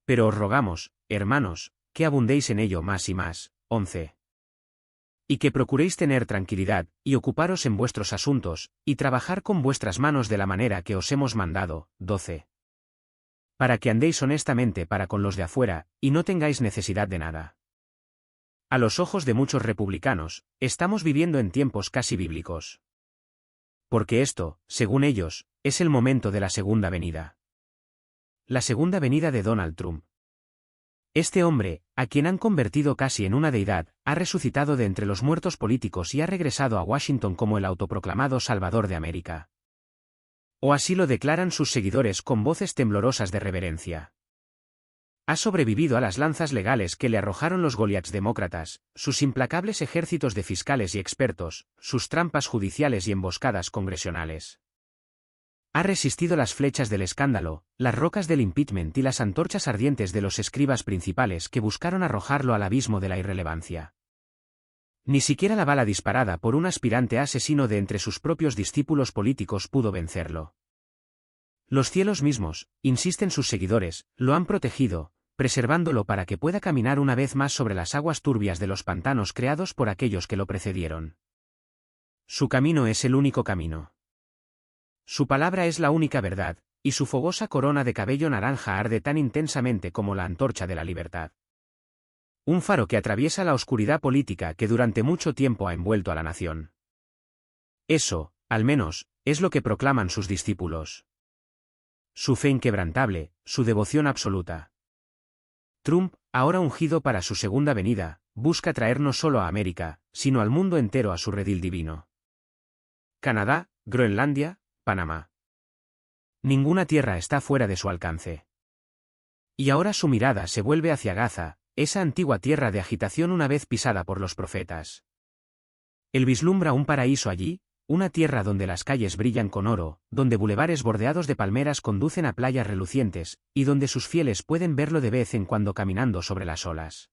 Pero os rogamos, hermanos, que abundéis en ello más y más. 11. Y que procuréis tener tranquilidad, y ocuparos en vuestros asuntos, y trabajar con vuestras manos de la manera que os hemos mandado. 12. Para que andéis honestamente para con los de afuera, y no tengáis necesidad de nada. A los ojos de muchos republicanos, estamos viviendo en tiempos casi bíblicos. Porque esto, según ellos, es el momento de la segunda venida. La segunda venida de Donald Trump. Este hombre, a quien han convertido casi en una deidad, ha resucitado de entre los muertos políticos y ha regresado a Washington como el autoproclamado Salvador de América. O así lo declaran sus seguidores con voces temblorosas de reverencia. Ha sobrevivido a las lanzas legales que le arrojaron los Goliaths demócratas, sus implacables ejércitos de fiscales y expertos, sus trampas judiciales y emboscadas congresionales. Ha resistido las flechas del escándalo, las rocas del impeachment y las antorchas ardientes de los escribas principales que buscaron arrojarlo al abismo de la irrelevancia. Ni siquiera la bala disparada por un aspirante asesino de entre sus propios discípulos políticos pudo vencerlo. Los cielos mismos, insisten sus seguidores, lo han protegido, preservándolo para que pueda caminar una vez más sobre las aguas turbias de los pantanos creados por aquellos que lo precedieron. Su camino es el único camino. Su palabra es la única verdad, y su fogosa corona de cabello naranja arde tan intensamente como la antorcha de la libertad. Un faro que atraviesa la oscuridad política que durante mucho tiempo ha envuelto a la nación. Eso, al menos, es lo que proclaman sus discípulos. Su fe inquebrantable, su devoción absoluta. Trump, ahora ungido para su segunda venida, busca traer no solo a América, sino al mundo entero a su redil divino. Canadá, Groenlandia, Panamá. Ninguna tierra está fuera de su alcance. Y ahora su mirada se vuelve hacia Gaza, esa antigua tierra de agitación una vez pisada por los profetas. Él vislumbra un paraíso allí, una tierra donde las calles brillan con oro, donde bulevares bordeados de palmeras conducen a playas relucientes, y donde sus fieles pueden verlo de vez en cuando caminando sobre las olas.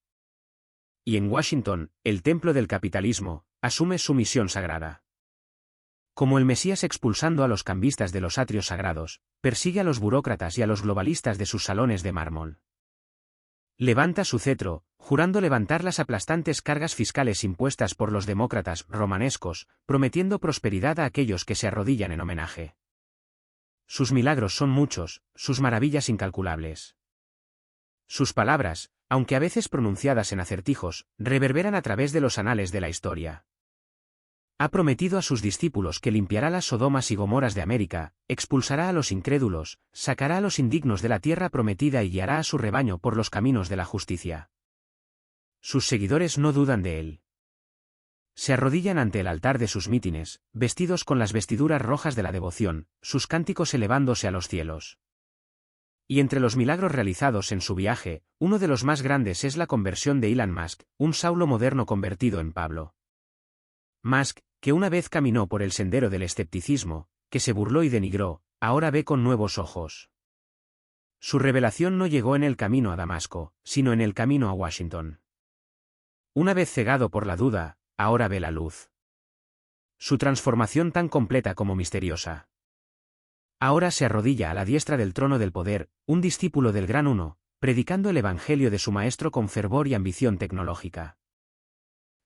Y en Washington, el templo del capitalismo, asume su misión sagrada. Como el Mesías expulsando a los cambistas de los atrios sagrados, persigue a los burócratas y a los globalistas de sus salones de mármol. Levanta su cetro, jurando levantar las aplastantes cargas fiscales impuestas por los demócratas romanescos, prometiendo prosperidad a aquellos que se arrodillan en homenaje. Sus milagros son muchos, sus maravillas incalculables. Sus palabras, aunque a veces pronunciadas en acertijos, reverberan a través de los anales de la historia. Ha prometido a sus discípulos que limpiará las Sodomas y Gomoras de América, expulsará a los incrédulos, sacará a los indignos de la tierra prometida y guiará a su rebaño por los caminos de la justicia. Sus seguidores no dudan de él. Se arrodillan ante el altar de sus mítines, vestidos con las vestiduras rojas de la devoción, sus cánticos elevándose a los cielos. Y entre los milagros realizados en su viaje, uno de los más grandes es la conversión de Elon Musk, un Saulo moderno convertido en Pablo. Musk, que una vez caminó por el sendero del escepticismo, que se burló y denigró, ahora ve con nuevos ojos. Su revelación no llegó en el camino a Damasco, sino en el camino a Washington. Una vez cegado por la duda, ahora ve la luz. Su transformación tan completa como misteriosa. Ahora se arrodilla a la diestra del trono del poder, un discípulo del Gran Uno, predicando el evangelio de su maestro con fervor y ambición tecnológica.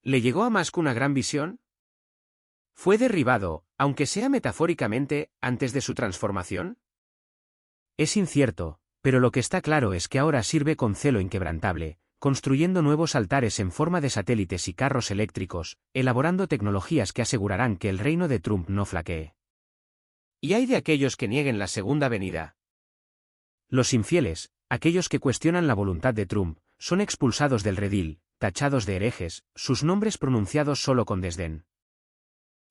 ¿Le llegó a Musk una gran visión? ¿Fue derribado, aunque sea metafóricamente, antes de su transformación? Es incierto, pero lo que está claro es que ahora sirve con celo inquebrantable, construyendo nuevos altares en forma de satélites y carros eléctricos, elaborando tecnologías que asegurarán que el reino de Trump no flaquee. ¿Y hay de aquellos que nieguen la segunda venida? Los infieles, aquellos que cuestionan la voluntad de Trump, son expulsados del redil, tachados de herejes, sus nombres pronunciados solo con desdén.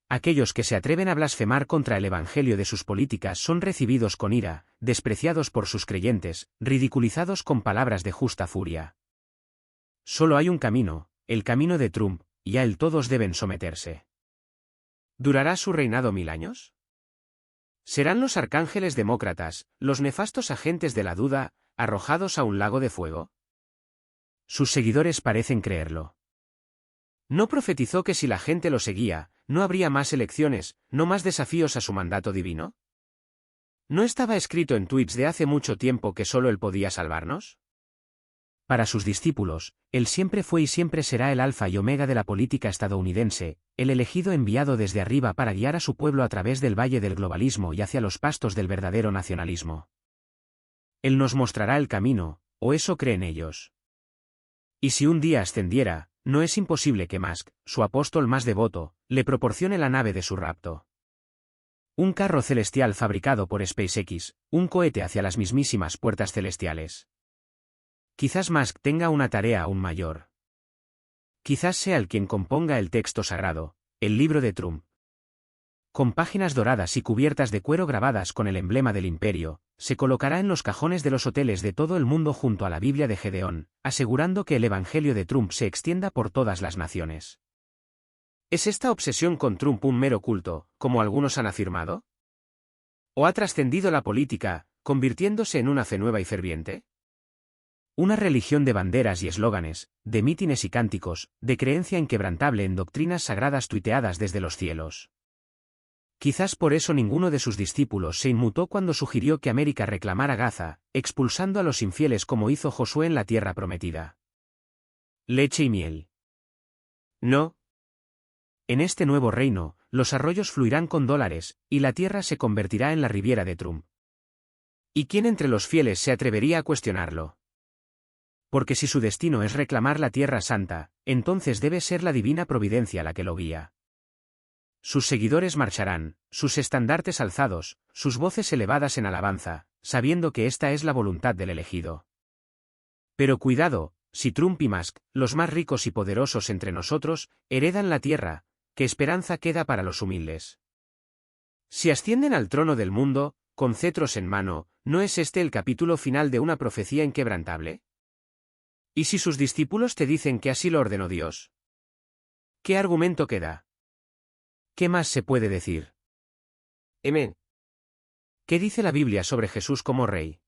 Aquellos que se atreven a blasfemar contra el evangelio de sus políticas son recibidos con ira, despreciados por sus creyentes, ridiculizados con palabras de justa furia. Solo hay un camino, el camino de Trump, y a él todos deben someterse. ¿Durará su reinado 1000 años? ¿Serán los arcángeles demócratas, los nefastos agentes de la duda, arrojados a un lago de fuego? Sus seguidores parecen creerlo. ¿No profetizó que si la gente lo seguía, no habría más elecciones, no más desafíos a su mandato divino? ¿No estaba escrito en tweets de hace mucho tiempo que solo él podía salvarnos? Para sus discípulos, él siempre fue y siempre será el alfa y omega de la política estadounidense, el elegido enviado desde arriba para guiar a su pueblo a través del valle del globalismo y hacia los pastos del verdadero nacionalismo. Él nos mostrará el camino, o eso creen ellos. Y si un día ascendiera, no es imposible que Musk, su apóstol más devoto, le proporcione la nave de su rapto. Un carro celestial fabricado por SpaceX, un cohete hacia las mismísimas puertas celestiales. Quizás Musk tenga una tarea aún mayor. Quizás sea el quien componga el texto sagrado, el libro de Trump. Con páginas doradas y cubiertas de cuero grabadas con el emblema del imperio, se colocará en los cajones de los hoteles de todo el mundo junto a la Biblia de Gedeón, asegurando que el evangelio de Trump se extienda por todas las naciones. ¿Es esta obsesión con Trump un mero culto, como algunos han afirmado? ¿O ha trascendido la política, convirtiéndose en una fe nueva y ferviente? Una religión de banderas y eslóganes, de mítines y cánticos, de creencia inquebrantable en doctrinas sagradas tuiteadas desde los cielos. Quizás por eso ninguno de sus discípulos se inmutó cuando sugirió que América reclamara Gaza, expulsando a los infieles como hizo Josué en la tierra prometida. Leche y miel. No. En este nuevo reino, los arroyos fluirán con dólares, y la tierra se convertirá en la Riviera de Trump. ¿Y quién entre los fieles se atrevería a cuestionarlo? Porque si su destino es reclamar la Tierra Santa, entonces debe ser la divina providencia la que lo guía. Sus seguidores marcharán, sus estandartes alzados, sus voces elevadas en alabanza, sabiendo que esta es la voluntad del elegido. Pero cuidado, si Trump y Musk, los más ricos y poderosos entre nosotros, heredan la tierra, ¿qué esperanza queda para los humildes? Si ascienden al trono del mundo, con cetros en mano, ¿no es este el capítulo final de una profecía inquebrantable? ¿Y si sus discípulos te dicen que así lo ordenó Dios? ¿Qué argumento queda? ¿Qué más se puede decir? Amén. ¿Qué dice la Biblia sobre Jesús como rey?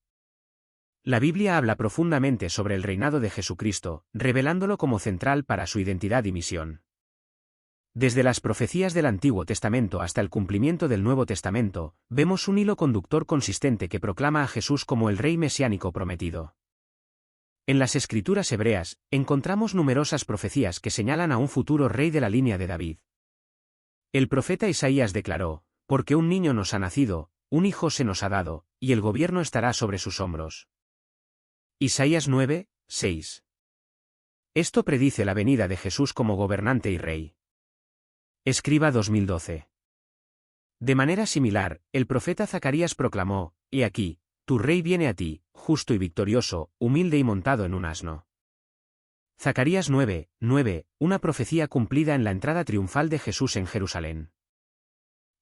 La Biblia habla profundamente sobre el reinado de Jesucristo, revelándolo como central para su identidad y misión. Desde las profecías del Antiguo Testamento hasta el cumplimiento del Nuevo Testamento, vemos un hilo conductor consistente que proclama a Jesús como el rey mesiánico prometido. En las Escrituras hebreas, encontramos numerosas profecías que señalan a un futuro rey de la línea de David. El profeta Isaías declaró, «Porque un niño nos ha nacido, un hijo se nos ha dado, y el gobierno estará sobre sus hombros». Isaías 9, 6. Esto predice la venida de Jesús como gobernante y rey. Escriba 2012. De manera similar, el profeta Zacarías proclamó, «He aquí, tu rey viene a ti, justo y victorioso, humilde y montado en un asno». Zacarías 9, 9, una profecía cumplida en la entrada triunfal de Jesús en Jerusalén.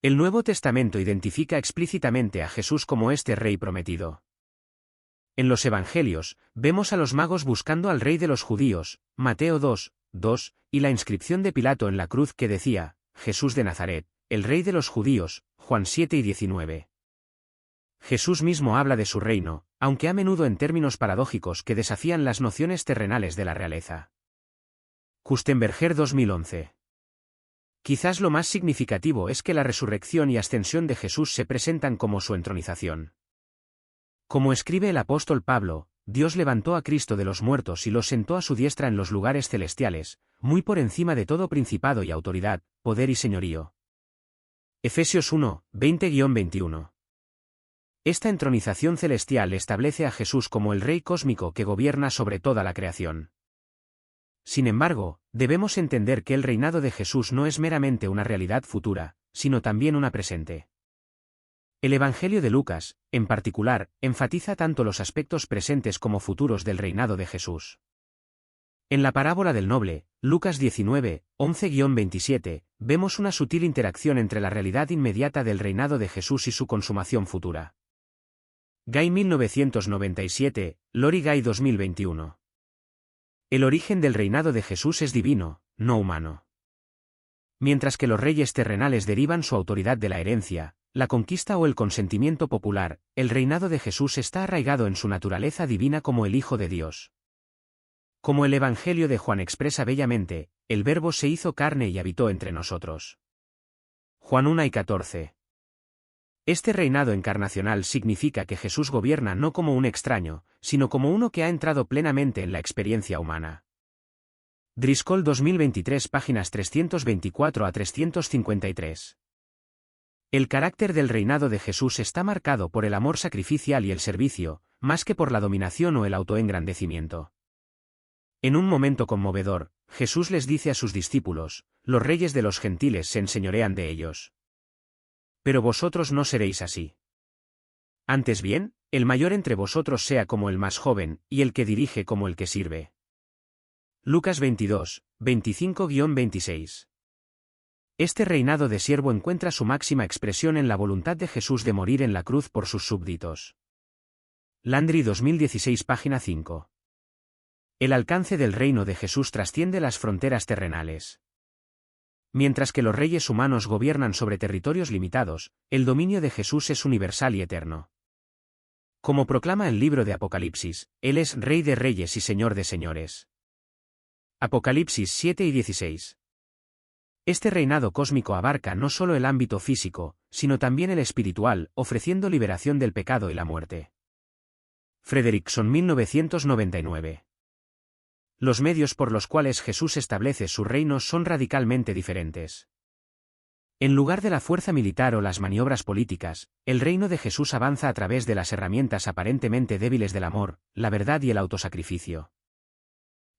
El Nuevo Testamento identifica explícitamente a Jesús como este rey prometido. En los Evangelios, vemos a los magos buscando al rey de los judíos, Mateo 2, 2, y la inscripción de Pilato en la cruz que decía, Jesús de Nazaret, el rey de los judíos, Juan 7 y 19. Jesús mismo habla de su reino, aunque a menudo en términos paradójicos que desafían las nociones terrenales de la realeza. Kustenberger 2011. Quizás lo más significativo es que la resurrección y ascensión de Jesús se presentan como su entronización. Como escribe el apóstol Pablo, Dios levantó a Cristo de los muertos y lo sentó a su diestra en los lugares celestiales, muy por encima de todo principado y autoridad, poder y señorío. Efesios 1, 20-21. Esta entronización celestial establece a Jesús como el Rey cósmico que gobierna sobre toda la creación. Sin embargo, debemos entender que el reinado de Jesús no es meramente una realidad futura, sino también una presente. El Evangelio de Lucas, en particular, enfatiza tanto los aspectos presentes como futuros del reinado de Jesús. En la parábola del noble, Lucas 19, 11-27, vemos una sutil interacción entre la realidad inmediata del reinado de Jesús y su consumación futura. Guy 1997, Lori Guy 2021. El origen del reinado de Jesús es divino, no humano. Mientras que los reyes terrenales derivan su autoridad de la herencia, la conquista o el consentimiento popular, el reinado de Jesús está arraigado en su naturaleza divina como el Hijo de Dios. Como el Evangelio de Juan expresa bellamente, el Verbo se hizo carne y habitó entre nosotros. Juan 1 y 14. Este reinado encarnacional significa que Jesús gobierna no como un extraño, sino como uno que ha entrado plenamente en la experiencia humana. Driscoll 2023 páginas 324-353. El carácter del reinado de Jesús está marcado por el amor sacrificial y el servicio, más que por la dominación o el autoengrandecimiento. En un momento conmovedor, Jesús les dice a sus discípulos, los reyes de los gentiles se enseñorean de ellos. Pero vosotros no seréis así. Antes bien, El mayor entre vosotros sea como el más joven, y el que dirige como el que sirve. Lucas 22, 25-26. Este reinado de siervo encuentra su máxima expresión en la voluntad de Jesús de morir en la cruz por sus súbditos. Landry 2016 página 5. El alcance del reino de Jesús trasciende las fronteras terrenales. Mientras que los reyes humanos gobiernan sobre territorios limitados, el dominio de Jesús es universal y eterno. Como proclama el libro de Apocalipsis, Él es Rey de reyes y Señor de señores. Apocalipsis 7 y 16. Este reinado cósmico abarca no solo el ámbito físico, sino también el espiritual, ofreciendo liberación del pecado y la muerte. Frederickson 1999. Los medios por los cuales Jesús establece su reino son radicalmente diferentes. En lugar de la fuerza militar o las maniobras políticas, el reino de Jesús avanza a través de las herramientas aparentemente débiles del amor, la verdad y el autosacrificio.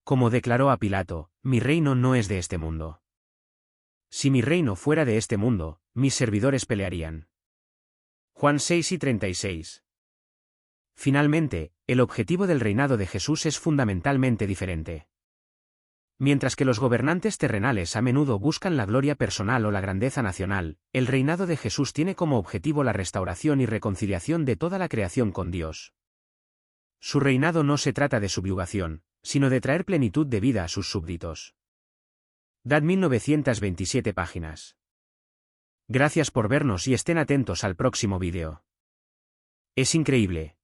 Como declaró a Pilato, mi reino no es de este mundo. Si mi reino fuera de este mundo, mis servidores pelearían. Juan 6 y 36. Finalmente, el objetivo del reinado de Jesús es fundamentalmente diferente. Mientras que los gobernantes terrenales a menudo buscan la gloria personal o la grandeza nacional, el reinado de Jesús tiene como objetivo la restauración y reconciliación de toda la creación con Dios. Su reinado no se trata de subyugación, sino de traer plenitud de vida a sus súbditos. Dad 1927 páginas. Gracias por vernos y estén atentos al próximo vídeo. Es increíble.